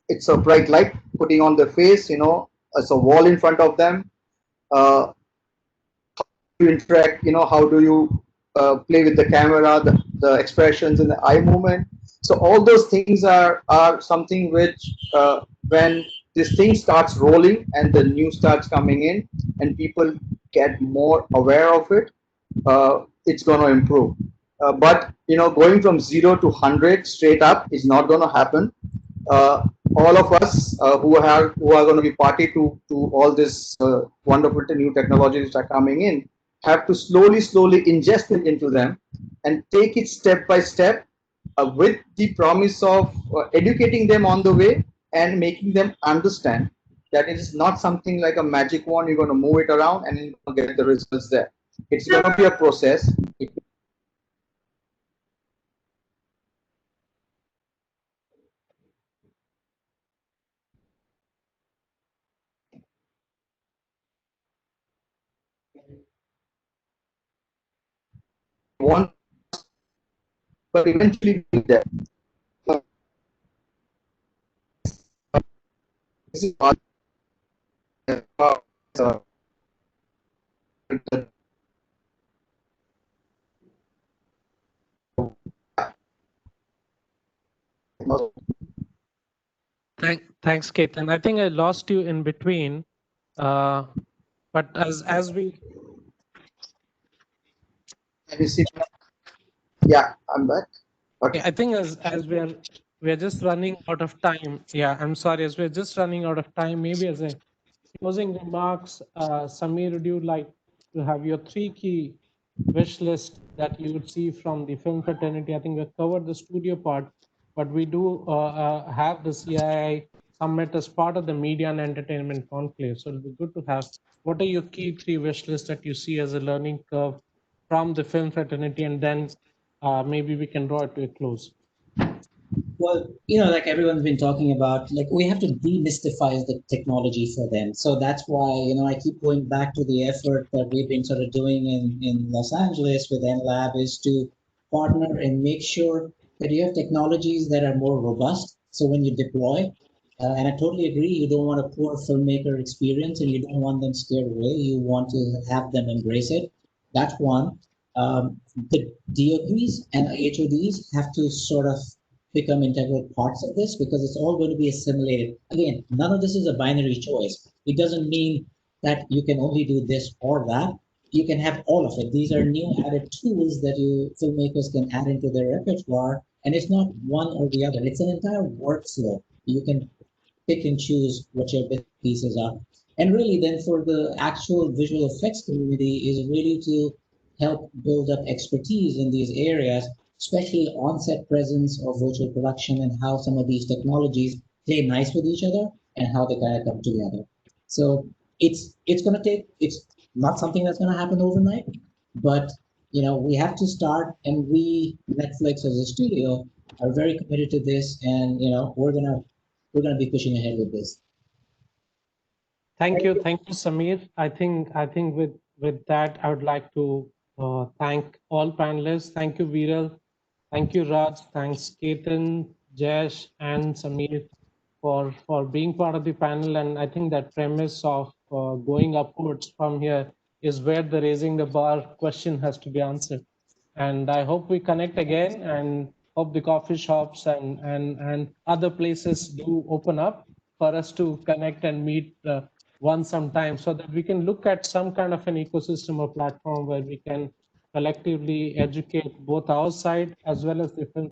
it's a bright light putting on the face, as a wall in front of them. How do you interact, how do you play with the camera, the expressions and the eye movement. So all those things are something which when this thing starts rolling and the news starts coming in and people get more aware of it, it's going to improve. But going from 0 to 100 straight up is not going to happen. All of us who are going to be party to all this wonderful new technologies which are coming in have to slowly ingest it into them and take it step by step with the promise of educating them on the way and making them understand that it is not something like a magic wand. You're going to move it around and you're going to get the results there. It's going to be a process. One, but eventually be there. This is what, Thanks, Keitan. I think I lost you in between, but as we. Can you see? Yeah, I'm back. Okay. I think as we are just running out of time. Yeah, I'm sorry. As we're just running out of time, maybe as a closing remarks, Samir, would you like to have your 3 key wish list that you would see from the film fraternity? I think we've covered the studio part, but we do have the CII summit as part of the media and entertainment conclave. So it'll be good to have, what are your key 3 wish lists that you see as a learning curve from the film fraternity, and then maybe we can draw it to a close. Well, like everyone's been talking about, like we have to demystify the technology for them. So that's why, I keep going back to the effort that we've been sort of doing in Los Angeles with NLab, is to partner and make sure that you have technologies that are more robust. So when you deploy, and I totally agree, you don't want a poor filmmaker experience and you don't want them scared away. You want to have them embrace it. That's one. The DOPs and HODs have to sort of become integral parts of this, because it's all going to be assimilated. Again, none of this is a binary choice. It doesn't mean that you can only do this or that. You can have all of it. These are new added tools that filmmakers can add into their repertoire, and it's not one or the other. It's an entire workflow. You can pick and choose what your best pieces are. And really then for the actual visual effects community is really to help build up expertise in these areas, especially on-set presence or virtual production, and how some of these technologies play nice with each other and how they kind of come together. So it's going to take, it's not something that's going to happen overnight, but we have to start, and we, Netflix as a studio, are very committed to this, and we're gonna be pushing ahead with this. Thank you, Samir. I think with that, I would like to thank all panelists. Thank you, Viral. Thank you, Raj. Thanks, Keitan, Jesh, and Samir for being part of the panel. And I think that premise of going upwards from here is where the raising the bar question has to be answered. And I hope we connect again, and hope the coffee shops and other places do open up for us to connect and meet once sometime, so that we can look at some kind of an ecosystem or platform where we can collectively educate both our side as well as the film